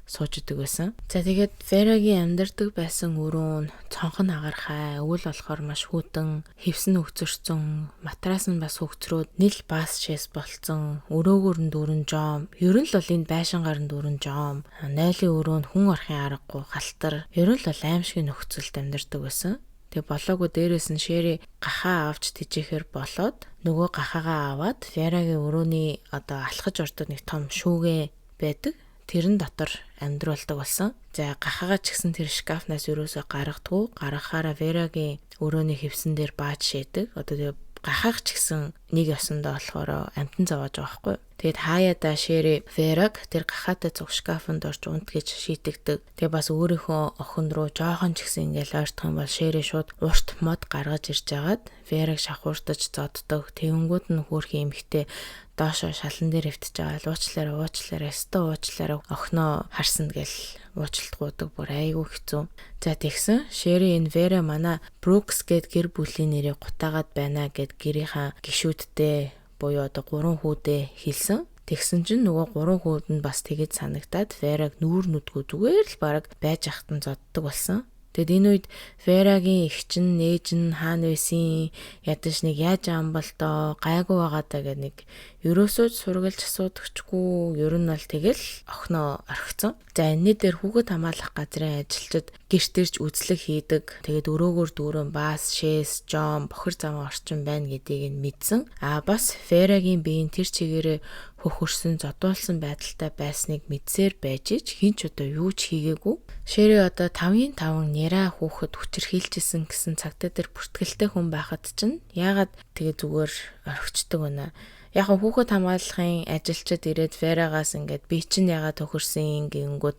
сууж идэг байсан. За тэгээд Верагийн амьдардаг байсан өрөөн цонхон агархай, өвөл болохоор маш хүйтэн, хевсэн хөгцөрсөн, матрас нь бас хөгцрөөд нил бас шээс болцсон, өрөөгөр нь дүүрэн жом. Ер нь л бол энэ байшингаар нь дүүрэн жом. Нойлын өрөөнд хүн орохын аргагүй галтар. Ер нь л бол аимшиг нөхцөлд амьдардаг байсан. Тэгээ болоогүй дээрээс нь Шэри гахаа авч тижээхэр болоод нөгөө гахаагаа аваад Верагийн өрөөний одоо алхаж ордог нэг том шүүгээ байдаг. Тэрэн дотор амьдруулдаг болсон. За гахаага ч гэсэн тэр шкафнаас ерөөсөө гаргадгүй. Гаргахаараа Верагийн өрөөний хевсэн дээр бааж шээдэг. Одоо тэгээ гахаах ч гэсэн нэг ёсондоо болохоор амтан зовоож байгаа байхгүй. Тэгэд хаяада Шэри Вераг тэр гахаатай цуг шкафанд орж унтгийж шийтэгдэг. Тэгээ бас өөрийнхөө охин руу жоохон ч гэсэн ингээл ойртох юм бол Шэри шууд урт мод гаргаж ирж агаад Вераг шахууртаж зоддог. Тэнгүүд нь хөөрхөн эмхтэй доошо шалан дээр хөвтөж байгаа уучлаарай охиноо харсан гэл уучлалт гуйдаг бүр айгүй хэцүү. За тэгсэн Шэри энэ Вера манай Брукс гэд гэр бүлийн нэрийг гутаагаад байна гэд гэрийнхаа гишүүдтэй буюу одоо 3 хүүдээ хэлсэн. Тэгсэн чинь нөгөө 3 хүүд нь бас тэгэж санагтаад Вераг нүүр нүдгүй зүгээр л бараг байж ахтан зоддог болсон. Тэгэд энэ үед Верагийн эгчин нээж нь хаана байсан ядаж нэг яаж амбалтоо гайгүй байгаадаа гэх нэг ерөөсөө сургалж асуудагчгүй ер нь бол тэгэл охиноо орхицсон. За энэний дээр хүүхэд хамгаалах газрын ажилчид гэртэрч үзлэг хийдэг. Тэгээд өрөөгөр дүүрэн бас шээс жом бохир замаа орчин байна гэдгийг нь мэдсэн. Бас Верагийн биеийн тэр чигээрээ хөхөрсөн зодуулсан байдалтай байсныг мэдсээр байж ич хинч одоо юу ч хийгээгүй. Шэри одоо 5-5 няраа хүүхэд хүчрхийлжсэн гэсэн цагтаа дээр бүртгэлтэй хүн байхад чинь яагаад тэгээ зүгээр орхичдаг вэ? Яг хүүхэд хамгаалахын ажилчид ирээд Верагаас ингээд би чинь яагаад тохирсон гингүүд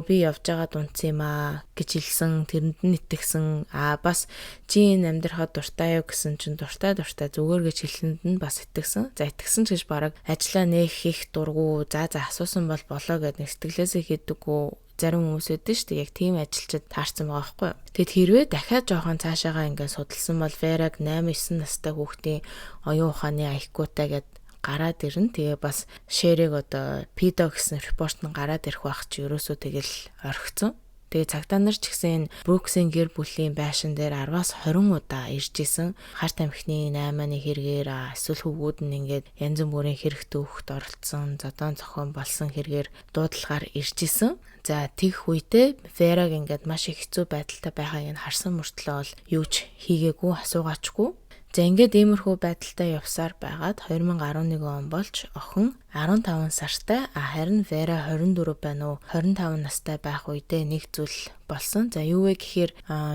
би явж байгаад унтсан юм аа гэж хэлсэн. Тэрэнд нь итгэсэн. Бас чи энэ амьдрахад дуртай юу гэсэн чинь дуртай зүгээр гэж хэлсэнд нь бас итгэсэн. За итгэсэн ч гэж бараг ажиллаа нээх хийх дургу за асуусан бол болоо гэд нэг сэтгэлээсээ хийдэггүй зарим хүмүүс өдөн шүү дээ. Яг тийм ажилчид таарсан байгаа байхгүй. Тэгэд хэрвээ дахиад жоохон цаашаагаа ингээд судалсан бол Вераг 8-9 настай хүүхдийн оюун ухааны IQ-тай гэд гараад ирнэ. Тэгээ бас Шэриг одоо пидо гэсэн репорт нь гараад ирэх байх чи ерөөсөө тэгэл орхицсон. Тэгээ цагдаа нар ч гэсэн энэ Бруксийн гэр бүлийн байшин дээр 10-аас 20 удаа ирж исэн. Хар тамхины 8-ны хэрэгээр эсвэл хөвгүүд нь ингээд янз бүрийн хэрэгтэй хөвгт оролцсон, зодон зохион болсон хэрэгээр дуудлагаар ирж исэн. За тэгх үедээ Вераг ингээд маш их хэцүү байдалтай байгааг нь харсан мөртлөө бол юу ч хийгээгүй, асуугаачгүй. За ингээд иймэрхүү байдалтай явсаар байгаад 2011 он болж охин 15 сартай харин Вера 24 байна уу 25 настай байх үедээ нэг зүйл болсон. За юу вэ гэхээр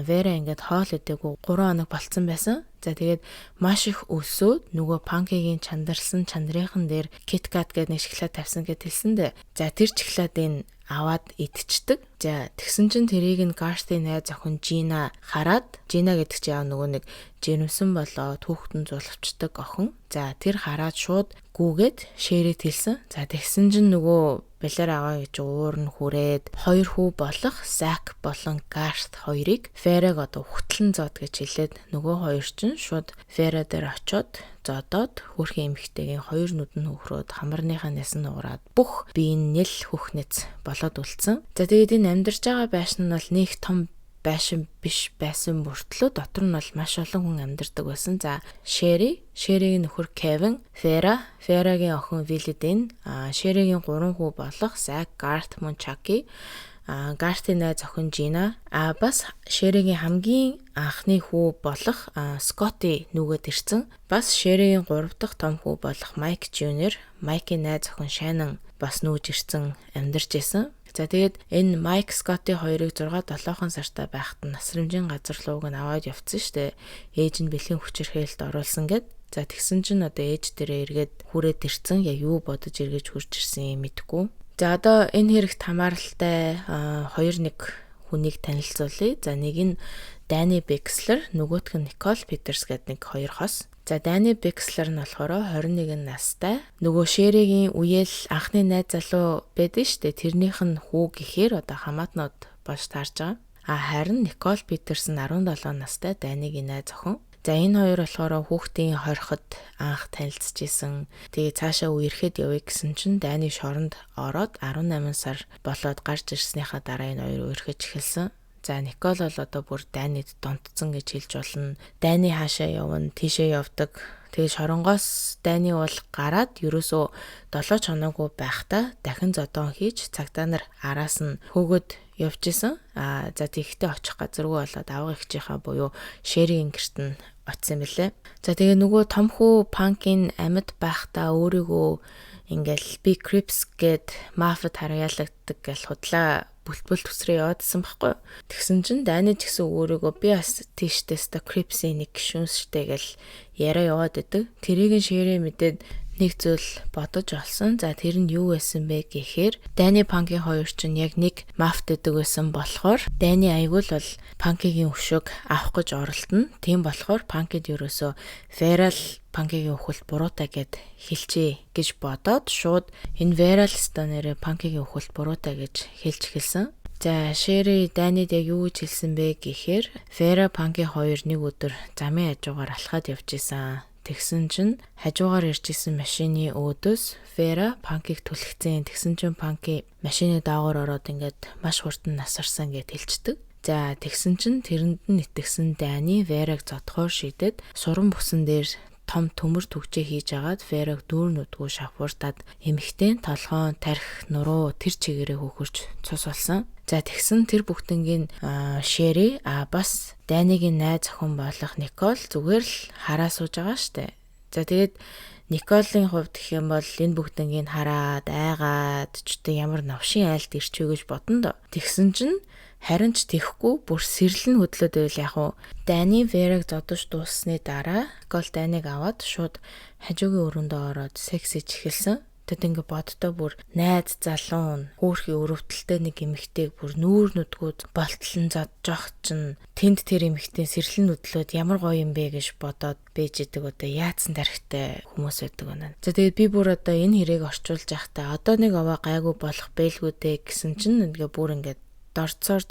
Вера ингээд хоол идээгүй 3 хоног болцсон байсан. За тэгээд маш их өсөөд нөгөө панкигийн чандарсан чандрынхан дээр KitKat гэдэг нэг шоколад тавьсан гэд хэлсэндээ. За тэр шоколадыг аваад идчихдэг. За тэгсэн чинь тэрийг нь Garth-ийн найз охин Gina хараад Gina гэдэг чинь нөгөө нэг жирэмсэн болоод хүүхдэн зулавчдаг охин. За тэр хараад шууд гүүгээд шэрэд хэлсэн. За тэгсэн чинь нөгөө Белэр аваа гэж уур нь хүрээд 2 хүү болох Zach болон Garth хоёрыг Vera-г одоо хөтлөн зод гэж хэлээд нөгөө хоёр чинь шууд Vera дээр очиод зодоод хөрхийн эмэгтэйгийн 2 нүд нь хөхрөөд хамарныхаа нэс нь уураад бүх бие нь нэл хөхнэц болоод үлдсэн. За тэгээд энэ амьдарч байгаа байшин нь бол нэг том байшин биш байсан мөртлөө дотор нь бол маш олон хүн амьдардаг байсан. За Шэригийн нөхөр Кевин, Ферагийн охин Виллидин, Шэригийн 3 хүү болох Zach, Garth, мөн Chucky, Garth-ийн найз охин Gina, бас Шэригийн хамгийн анхны хүү болох Scotty нүгэд ирсэн. Бас Шэригийн 3 дахь том хүү болох Mike Jr, Mike-ийн найз охин Shannon бас нүүж ирсэн амьдарч байсан. За тэгээд энэ Mike Scotty хоёрыг 6-7 сартай байхад нь насрамжийн газар лууг нь аваад явцсан штэ. Ээж нь бэлгийн хүчирхээлд оруулсан гэд. За тэгсэн чинь одоо ээж дээрээ эргээд хүрээд ирсэн. Яг юу бодож эргэж хурж ирсэн юм мэдэхгүй. За одоо энэ хэрэгт хамааралтай 2 хүнийг танилцуулъя. За нэг нь Danny Bixler, нөгөөх нь Nicole Peters гэдэг нэг 2 хос. За Danny Bixler нь болохоор 21 настай. Нөгөө Шэригийн үеэл анхны найз залуу байдаг штэ. Тэрнийх нь хүү гэхээр одоо хамаатнууд болж таарж байгаа. Харин Nicole Peters нь 17 настай Danny-гийн найз охин. За энэ хоёр болохоор хүүхдийн хориход анх танилцж исэн. Тэгээ цаашаа үерхэд явъя гэсэн чинь Danny шоронд ороод 18 сар болоод гарч ирснийхаа дараа энэ хоёр үерхэж эхэлсэн. За Nicole бол одоо бүр Danny-д донтцсон гэж хэлж болно. Danny хаашаа явна, тийшээ явдаг. Тэгээ шоронгоос Danny бол гараад ерөөсөө 7 хоноогүй байхдаа дахин зодон хийж цагдаа нар араас нь хөөгд явж исэн. За тэгэхдээ очих газаргүй болоод авга ихчийнхаа буюу Шэригийн гэрт нь очсон мөлий. За тэгээ нөгөө томхүү панкийн амьд байхдаа өөрийгөө ингээл би Crips гэд мафид харьяалагддаг гэж худлаа бүлбэл төсрөө яваадсан байхгүй. Тэгсэн чинь Danny ч гэсэн өөрийгөө би бас тийштэйс та Crips-ийн нэг гишүүн штэ гэл яриа яваад идэг. Тэрийг нь Шэри мэдээд нэг зүйл бодож олсон. За тэр нь юу байсан бэ гэхээр Danny Punk-ийн хоёр чинь яг нэг мафт идэг байсан болохоор Danny айгуул бол Punk-ийн өшөөг авах гэж оролдоно. Тийм болохоор Punk-д ерөөсөө Vera Punk-ийн өхөлт буруутай гэд хэлчихье гэж бодоод шууд энэ Vera Stone-ээр Punk-ийн өхөлт буруутай гэж хэлж эхэлсэн. За Шэри Danny-д яг юу гэж хэлсэн бэ гэхээр Vera Punk-ийн хоёр нэг өдөр замын хажуугаар алхаад явж исэн. Тэгсэн чинь хажуугаар ирж исэн машины өөдөөс Vera Punk-ийг түлхсэн. Тэгсэн чинь Punk-ийн машины даавар ороод ингээд маш хурдан насарсан гэд хэлцдэг. За тэгсэн чинь тэрэнд нь итгэсэн Danny Vera-г зодхоор шийдээд суран бусан дээр том төмөр төгчөө хийж агаад Vera-г дүүр нүдгүй шавхууртаад эмхтэн толгоон, тархи, нуруу тэр чигээрээ хөхөрч цус болсон. За тэгсэн тэр бүгднийг Шэри бас Danny-гийн найз охин болох Nicole зүгээр л хараа сууж байгаа штэ. За тэгээд Nicole-ийн хувьд гэх юм бол энэ бүгднийг хараад айгаад ч гэдэг ямар навшин айлд ирчвэ гэж бодно доо. Тэгсэн чинь харин ч тэхгүй бүр сэрлэн хөдлөөд байл яг уу. Danny Vera-г зодож дууссаны дараа Nicole Danny-г аваад шууд хажуугийн өрөөндөө ороод секс хийж эхэлсэн. Тэд ингээ боддоо бүр найз залуу хөөрхийн өрөвдөлтэй нэг эмэгтэйг бүр нүүр нүдгүүд болтлон зоджох чинь тэнд тэр эмэгтэй сэрлэн нүдлөөд ямар гоё юм бэ гэж бодоод бэж идэг одоо яатсан тарихтай хүмүүс байдаг байна. За тэгээд би бүр одоо энэ хэрэг орчуулж байхдаа одоо нэг аваа гайгүй болох бэлгүй дээ гэсэн чинь ингээ бүр ингээ дорцоор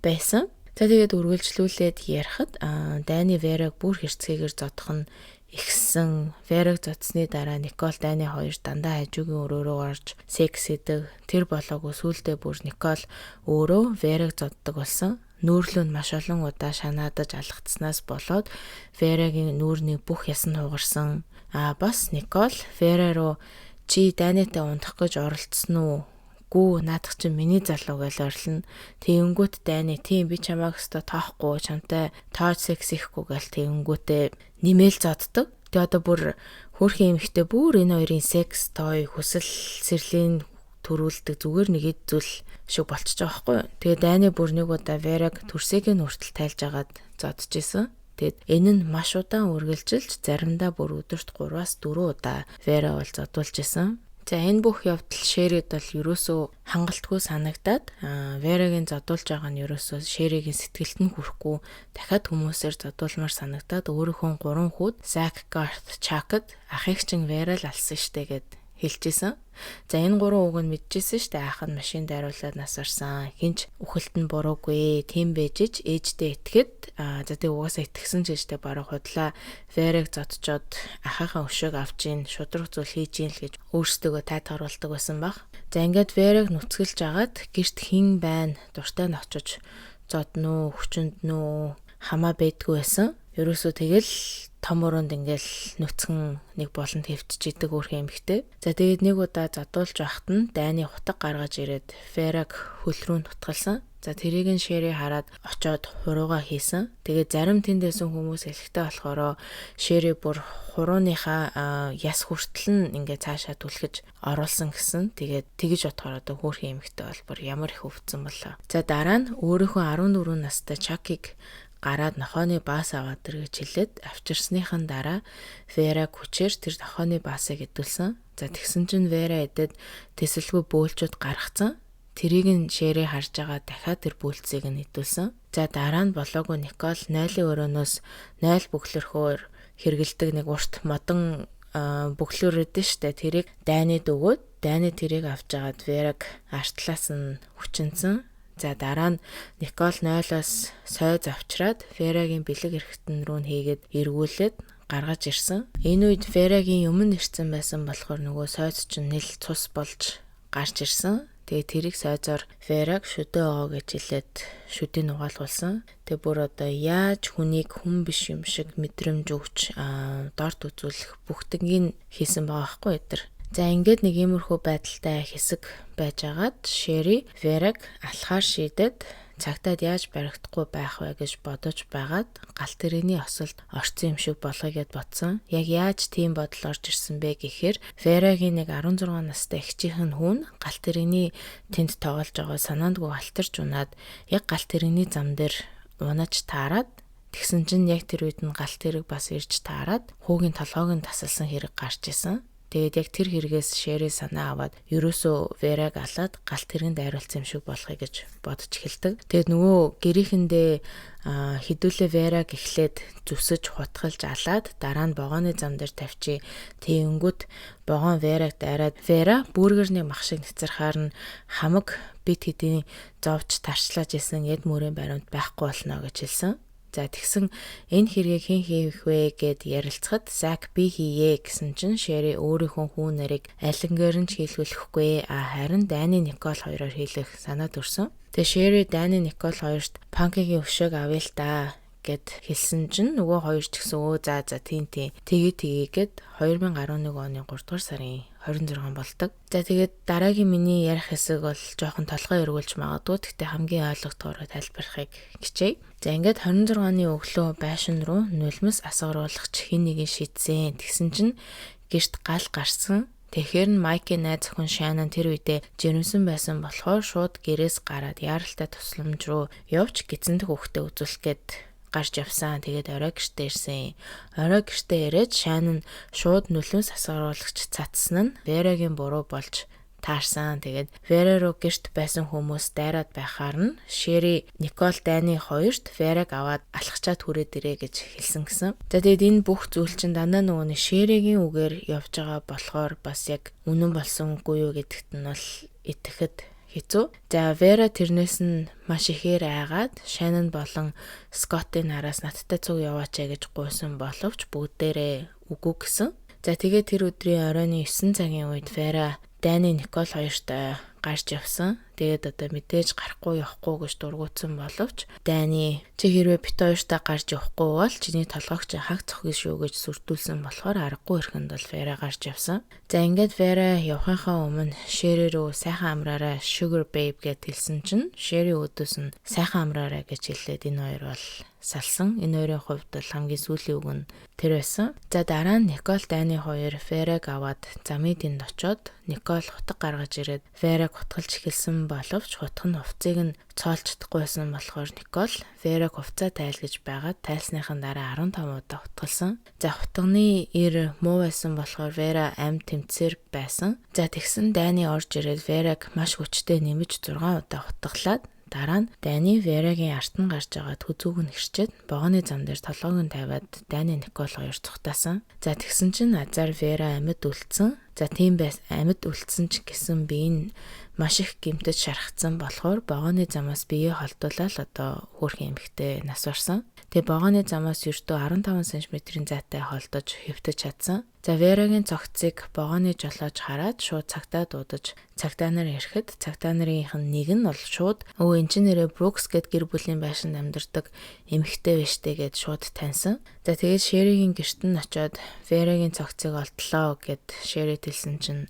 байсан. За тэгээд үргэлжлүүлээд ярихад Danny Vera-г бүр хэрцгийгээр зодох нь ихсэн. Vera-г зодсны дараа Nicole Danny хоёр дандаа хажуугийн өрөөрөө орж секс хийдэг. Тэр болоогүй сүүлдээ бүр Nicole өөрөө Vera-г зоддог болсон. Нүүрлөө нь маш олон удаа шанаадаж алгацснаас болоод Vera-гийн нүүрний бүх яс нь хугарсан. Бас Nicole Vera руу чи Danny-тай унтах гэж оролцсон уу гүү наадах чинь миний залуу гэж орлоо. Тэгэнгүүт Дайны тийм би чамайг өстө тоохгүй чамтай тоож секс ихгүй гэл тэгэнгүүтээ нэмэл зоддог. Тэгээ одоо бүр хөөрхөн эмэгтэй бүр энэ хоёрын секс той хүсэл сэрлийн төрүүлдэг зүгээр нэг зүйл шиг болчихж байгаа байхгүй юу. Тэгээ Дайны бүр нэг удаа Вераг төрсийг нь хүртэл тайлж агаад зодж исэн. Тэгэд энэ нь маш удаан үргэлжилж заримдаа бүр өдөрт 3-4 удаа Вера бол зодуулж исэн. За энэ бүх явдал Шэрэд бол ерөөсөө хангалтгүй санагдаад Верагийн зодуулж байгаа нь ерөөсөө Шэрэгийн сэтгэлд нь хүрэхгүй дахиад хүмүүсээр зодуулмаар санагдаад өөрийнхөө 3 хүүд Зак, Гарт, Чакд ахыг чин Вера л алсан штэ гэд хэлчихсэн. За энэ 3 үг нь мэдчихсэн штэ аах нь машин дайруулаад нас орсон. Хинч үхэлт нь буруугүй. Тийм бэжж ээждээ итгэхэд за тэг угаасаа итгэсэн ч гэжтэй бараг худлаа Вераг зодчоод ахыхаа өшөөг авч ийн шудраг зүйл хийж ийн л гэж өөрсдөө тайлгаруулдаг байсан баг. За ингээд Вераг нүцгэлж агаад гэрт хин байна дуртай нь очиж зодноо хүчөнднөө хамаа байдгүй байсан. Ерөөсөө тэгэл том өрөөнд ингээл нүцгэн нэг болонд хэвтчихийдэг өөрхөн эмэгтэй. За тэгээд нэг удаа задуулж байхад нь Дайны хутаг гаргаж ирээд Вераг хөл рүү нутгалсан. За тэрийг нь Шэри хараад очоод хурууга хийсэн. Тэгээд зарим тэндээсэн хүмүүс хэлэхтэй болохоор Шэри бүр хурууныхаа яс хүртэл нь ингээ цаашаа түлхэж оруулсан гэсэн. Тэгээд тэгж бодохоор одоо хөөрхөн эмэгтэй бол бүр ямар их өвдсөн болоо. За дараа нь өөрийнхөө 14 настай Чакийг гараад нохооны баас аваад гэж хэлээд авчирсныхан дараа Вера хүчээр тэр нохооны баасыг идүүлсэн. За тэгсэн чинь Вера эдэд тэсэлгүй бөөлчүүд гаргацсан. Тэрийг нь Шэри харж байгаа дахиад тэр бөөлцийг нь идүүлсэн. За дараа нь болоогүй Никол 0-ийн өрөөнөөс 0 бөглөрхөөр хэргэлдэг нэг урт модон бөглөр өдөн штэ тэрийг Дайнад өгөөд Дайны тэрийг авч агаад Вераг артлаас нь хүчинсэн. За дараа нь Никол 0-оос сойз авчраад Верагийн бэлэг эрхтэн рүү хийгээд эргүүлээд гаргаж ирсэн. Энэ үед Верагийн өмнө ирсэн байсан болохоор нөгөө сойз чинь нэл цус болж гарч ирсэн. Тэгээ тэрийг сойзоор Вераг шүдэ оо гэж хэлээд шүдийг угаалгуулсан. Тэгээ бүр одоо яаж хүнийг хүн биш юм шиг мэдрэмж өгч дорд үзүүлэх бүгднийг хийсэн байгаа байхгүй эдэр. За ингээд нэг иймэрхүү байдалтай хэсэг байжгаад Шэри Вераг алхаар шийдээд цагтаад яаж баригдахгүй байх вэ гэж бодож байгаад галт тэрэгний осолд орцсон юм шиг болгоёгэд бодсон. Яг яаж тийм бодол орж ирсэн бэ гэхээр Верагийн нэг 16 настай эгчийнхэн хүн галт тэрэгний тэнд тоглож байгаа санаандгүй алтарч унаад яг галт тэрэгний зам дээр унаж таарад тэгсэн чинь яг тэр үед нь галт тэрэг бас ирж таарад хүүгийн толгойг нь тасалсан хэрэг гарч исэн. Тэгээд яг тэр хэрэгээс Шэри санаа аваад ерөөсөө Вераг алаад галт тэргэнд дайруулсан юм шиг болохыг гэж бодож эхэлдэг. Тэгээд нөгөө гэрийнхэндээ хідүүлээ Вераг эхлээд зүсэж хутгалж алаад дараа нь богооны зам дээр тавьчи. Тэгэнгүүт богоон Вераг дайраад Вера бүргэрний мах шиг нэцэрхаар нь хамаг бит хэдийн зовж тарчлаж исэн эд мөрийн баримт байхгүй болно гэж хэлсэн. За тэгсэн энэ хэргийг хэн хийх вэ гэд ярилцахад Зак би хийе гэсэн чинь Шэри өөрийнхөө хүүн нарыг алингээр нь ч хийлгүүлэхгүй харин Дайны Никол хоёроор хийлгэх санаа төрсөн. Тэгээ Шэри Дайны Никол хоёрт панкигийн өшөөг авъя л да гэд хэлсэн чинь нөгөө хоёр ч гэсэн за тийм тэгээд 2011 оны 3 дугаар сарын 26 болдог. За тэгээд дараагийн миний ярих хэсэг бол жоохон толгой эргүүлж магадгүй. Гэхдээ хамгийн ойлгохтойгоор тайлбархыг хичээе. За ингээд 26-ны өглөө байшин руу нулимс асгаруулгач хин нэгийг шийдсэн. Тэгсэн чинь гэрт гал гарсан. Тэгэхээр нь Майкийн найз охин Шанан тэр үедээ жирэмсэн байсан болохоор шууд гэрээс гараад яаралтай тусламж руу явж гизэндэх хөхтөө үзүүлэх гээд гарч явсан. Тэгээд орой гэртээ ирсэн. Орой гэртээ ирээд Шанан шууд нулимс асгаруулгач цацсан нь Верагийн буруу болж таарсан. Тэгээд Вера руу гэрт байсан хүмүүс дайраад байхаар нь Шэри Никол Дайны хоёрт Вераг аваад алхачаад хүрээд ирээ гэж хэлсэн гисэн. За тэгээд энэ бүх зүйл чинь дандаа нөгөө Шэригийн үгээр явж байгаа болохоор бас яг үнэн болсон үгүй юу гэдэгт нь бол итгэхэд хэцүү. За Вера тэрнээс нь маш ихээр айгаад Шанан болон Скоттын нараас надтай цуг яваач гэж гуйсан боловч бүгдээрээ үгүй гэсэн. За тэгээд тэр өдрийн оройн 9 цагийн үед Вера Дайны Никол хоёрт гарч явсан. Тэгээд одоо мэдээж гарахгүй явахгүй гэж дургуутсан боловч Дани чи хэрвээ бит хоёртаа гарч явахгүй бол чиний толгойч хаг цохгий шүү гэж сүрдүүлсэн болохоор аргагүй ирэхэнд бол Вера гарч явсан. За ингээд Вера явахынхаа өмнө Шэри рүү сайхан амраарай Sugar Babe гэж хэлсэн чинь Шэри өдөөс нь сайхан амраарай гэж хэлээд энэ хоёр бол салсан. Энэ хоёрын хувьд бол хамгийн сүүлийн үг нь тэр байсан. За дараа нь Никол Дани хоёр Вераг аваад замын дэнд очоод Никол хутга гаргаж ирээд Вераг хутгалж эхэлсэн боловч хутга нь хувцсыг нь цоолж чадахгүй байсан болохоор Никол Вераг хувцаа тайлгаж байгаад тайлсныхан дараа 15 удаа хутгалсан. За хутганы ир муу байсан болохоор Вера амь тэмцээр байсан. За тэгсэн Дани орж ирээд Вераг маш хүчтэй нэмж 6 удаа хутгалаад дараа нь Дани Верагийн арт нь гарч агаад хүзүүг нь хэрчээд богоны зам дээр толгойг нь тавиад Дани Никол хоёр цухтаасан. За тэгсэн чинь азар Вера амьд үлдсэн. За тийм байс амьд үлдсэн ч гэсэн би энэ маш их гэмтэж шархацсан болохоор богоны замаас биеэ холдуулаад одоо хөөрхөн эмхтэй нас барсан. Тэгээ богоны замаас ердөө 15 см-ийн зайтай холдож хэвтэж чадсан. За Верагийн цогцыг богоны жолоож хараад шууд цагтаа дуудаж цагтаа нар ирэхэд цагтаа нарынх нь нэг нь бол шууд өө эн чинь нэрээ Брукс гэд гэр бүлийн байшинд амьдардаг эмэгтэй байштэй гэд шууд таньсан. За тэгээд Шэригийн гэрт нь очиод Верагийн цогцыг олдлоо гэд Шэри хэлсэн чинь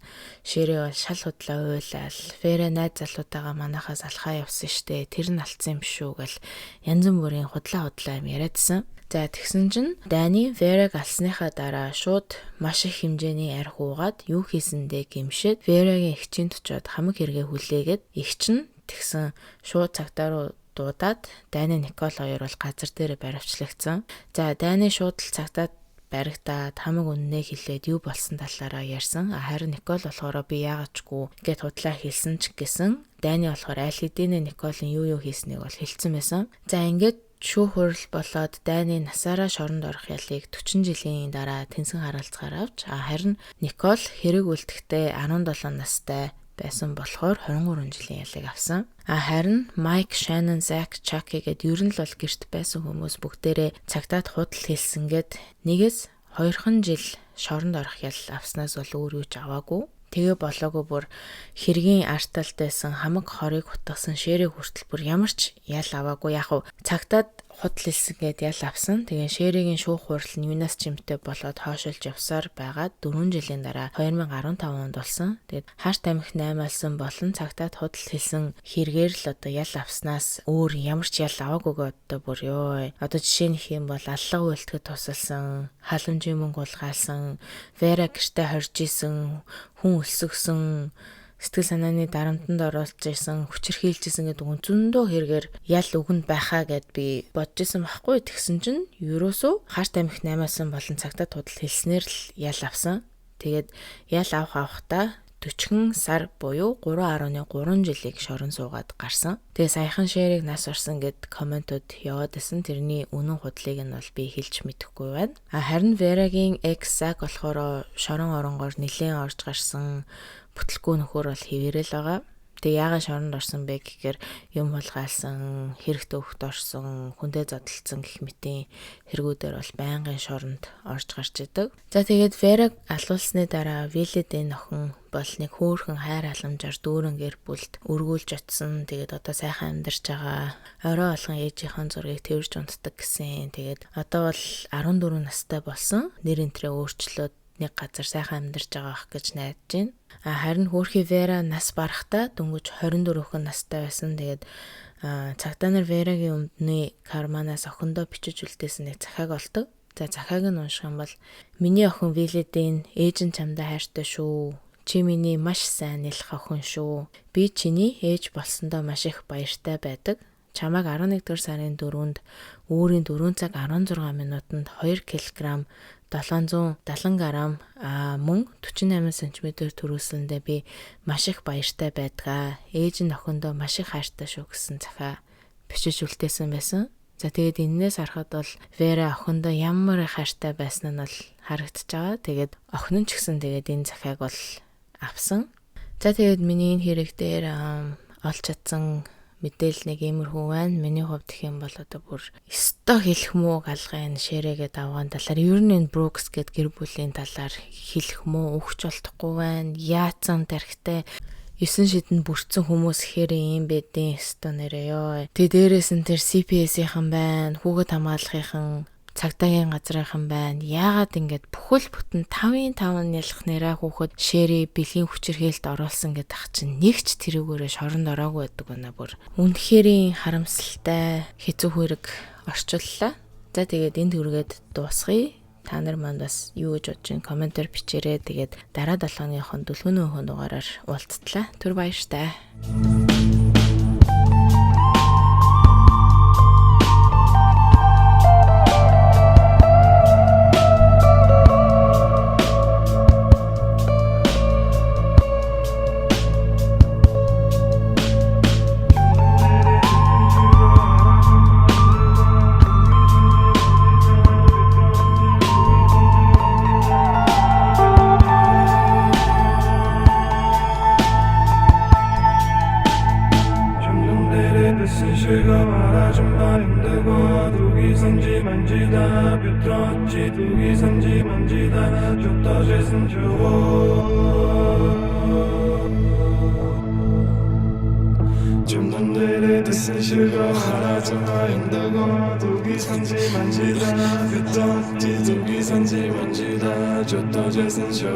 Шэри бол шал худлаа уйлал Вера найз залуутайгаа манахаас алхаа явсан штэ тэр нь алдсан юм шүү гэл янз бүрийн худлаа юм яриадсан. За тэгсэн чинь Дани Вераг алсныхаа дараа шууд маш их хэмжээний арх уугаад юу хийсэндээ гимшээд Верагийн эгчийн очиод хамаг хэрэгээ хүлээгээд эгч нь тэгсэн шууд цагтаа руу дуудаад Дани Никол хоёр бол газар дээр баривчлагдсан. За Дани шууд л цагтаа баригдаад хамаг үннээ хэлээд юу болсон талаараа ярьсан. Харин Никол болохоор би яагачгүй гэд худлаа хэлсэн ч гэсэн Дани болохоор аль хэдийнэ Николын юу хийснийг бол хэлсэн байсан. За ингээд шүүх хурал болоод Дани насаараа шоронд орох ялыг 40 жилийн дараа тэнсэн харилцахаар авч харин Никол хэрэг үлдэхдээ 17 настай байсан болохоор 23 жилийн ялыг авсан. Харин Майк, Шаннон, Зак, Чаки гэд ер нь л бол гэрт байсан хүмүүс бүгдээрээ цагтаад худал хэлсэнгээд нэгээс 2 жил шоронд орох ял авснаас бол өөр юу ч аваагүй. Тэгээ болоогүй бүр хэргийн арталтайсан хамаг хорыг хутгасан Шэри хүртэл бүр ямар ч ял аваагүй яг цагтаад худал хэлсэнгээд ял авсан. Тэгээ Шэригийн шүүх хурал нь юунаас чимтэй болоод хоошилж явсаар байгаад 4 жилийн дараа 2015 онд болсон. Тэгээд Харт амих 8 алсан болон цагтаад худал хэлсэн хэрэгээр л одоо ял авснаас өөр ямар ч ял аваагүйгээ одоо бүр ёо. Одоо жишээ нь хэм бол аллага үйлдэхэд тусалсан, халамжийн мөнгө улгаалсан, Вера гэртээ хорж исэн, хүн өлсгсөн, сэтгэл санааны дарамтанд оруулж исэн, хүчирхийлж исэн гэдэг үнцөндөө хэрэгээр ял өгөнд байхаа гэд би бодож исэн байхгүй. Тэгсэн чинь ерөөсөө Харт амих 8-аас болон цагтаа худал хэлснээр л ял авсан. Тэгээд ял авахтаа 40 сар буюу 3.3 жилийг шорон суугаад гарсан. Тэгээ саяхан Шэрийг нас орсон гэд комментууд яваад исэн. Тэрний үнэн худлыг нь бол би хэлж мэдэхгүй байна. Харин Верагийн экс Зак болохоор шорон оронгоор нэлээд орж гарсан. Бүтлгүй нөхөр бол хэвээрэл байгаа. Тэгээ яагаад шоронд орсон бэ гэхээр юм хулгайлсан, хэрэгтэй хөвгт орсон, хүндээ зодтолцсон гэх мэтийн хэрэгүүдээр бол байнгын шоронд орж гарч идэг. За тэгээд Вераг алуулсны дараа Виллидийн охин бол нэг хөөрхөн хайр халамжаар дүүрэн гэр бүлд өргүүлж очсон. Тэгээд одоо сайхан амьдарч байгаа. Орой болгон ээжийнхэн зургийг тэрж унтдаг гэсэн. Тэгээд одоо бол 14 настай болсон. Нэр энтрээ өөрчлөөд нэг газар сайхан амьдарч байгаа ах гэж найдаж байна. Харин хөөрхий Вера нас барахтаа дөнгөж 24 хүн настай байсан. Тэгээд цагтаа нар Верагийн өмдний карманаас охиндоо бичиж үлдээсэн нэг захааг олдог. За захааг нь унших юм бол миний охин Виллидийн ээж нь чамдаа хайртай шүү. Чи миний маш сайн нэлэх охин шүү. Би чиний ээж болсондоо маш их баяртай байдаг. Чамайг 11-р сарын 4-нд өөрийн 4 цаг 16 минутанд 2 кг 770 г мөн 48 см төрүүлсэндээ би маш их баяртай байдгаа. Ээж нь охиндоо маш их хайртай шүү гэсэн захаа бичиж үлдээсэн байсан. За тэгээд энээс харахад бол Вера охиндоо ямар их хайртай байсан нь бол харагдаж байгаа. Тэгээд охин нь ч гэсэн тэгээд энэ захааг бол авсан. За тэгээд миний энэ хэрэг дээр олж чадсан мэдээлэл нэг иймэрхүү байна. Миний хувьд гэх юм бол одоо бүр өстой хэлэх мүү галгын Шэрэгээ давгаан талаар ер нь энэ Брукс гэд гэр бүлийн талаар хэлэх мүү өгч болтохгүй байна. Яатсан тархитай 9 шидэнд бүрдсэн хүмүүс ихээр юм байдیں۔ Өстө нэрээ. Тэгээ дээрээс нь тэр CPS-ийнхан байна, хүүхэд хамгаалахынхан, цагдаагийн газрынхан байна. Яагаад ингэж бүхэл бүтэн 5-5 ялах нэраа хүүхэд шэри бэлгийн хүчирхээлд оруулсан гэдэг ах чинь нэг ч тэрүүгээрээ шоронд ороогүй байдаг байна бүр. Үнэхээр харамсалтай хэцүү хэрэг орчууллаа. За тэгээд энд хүргээд дуусгая. Та нар манд бас юу гэж бодож байна комментээр бичээрэй. Тэгээд дараа 7 өдрийнхөө дөлөвнөө дугаараар уулзтлаа. Түр баяртай. 저 떠져선 저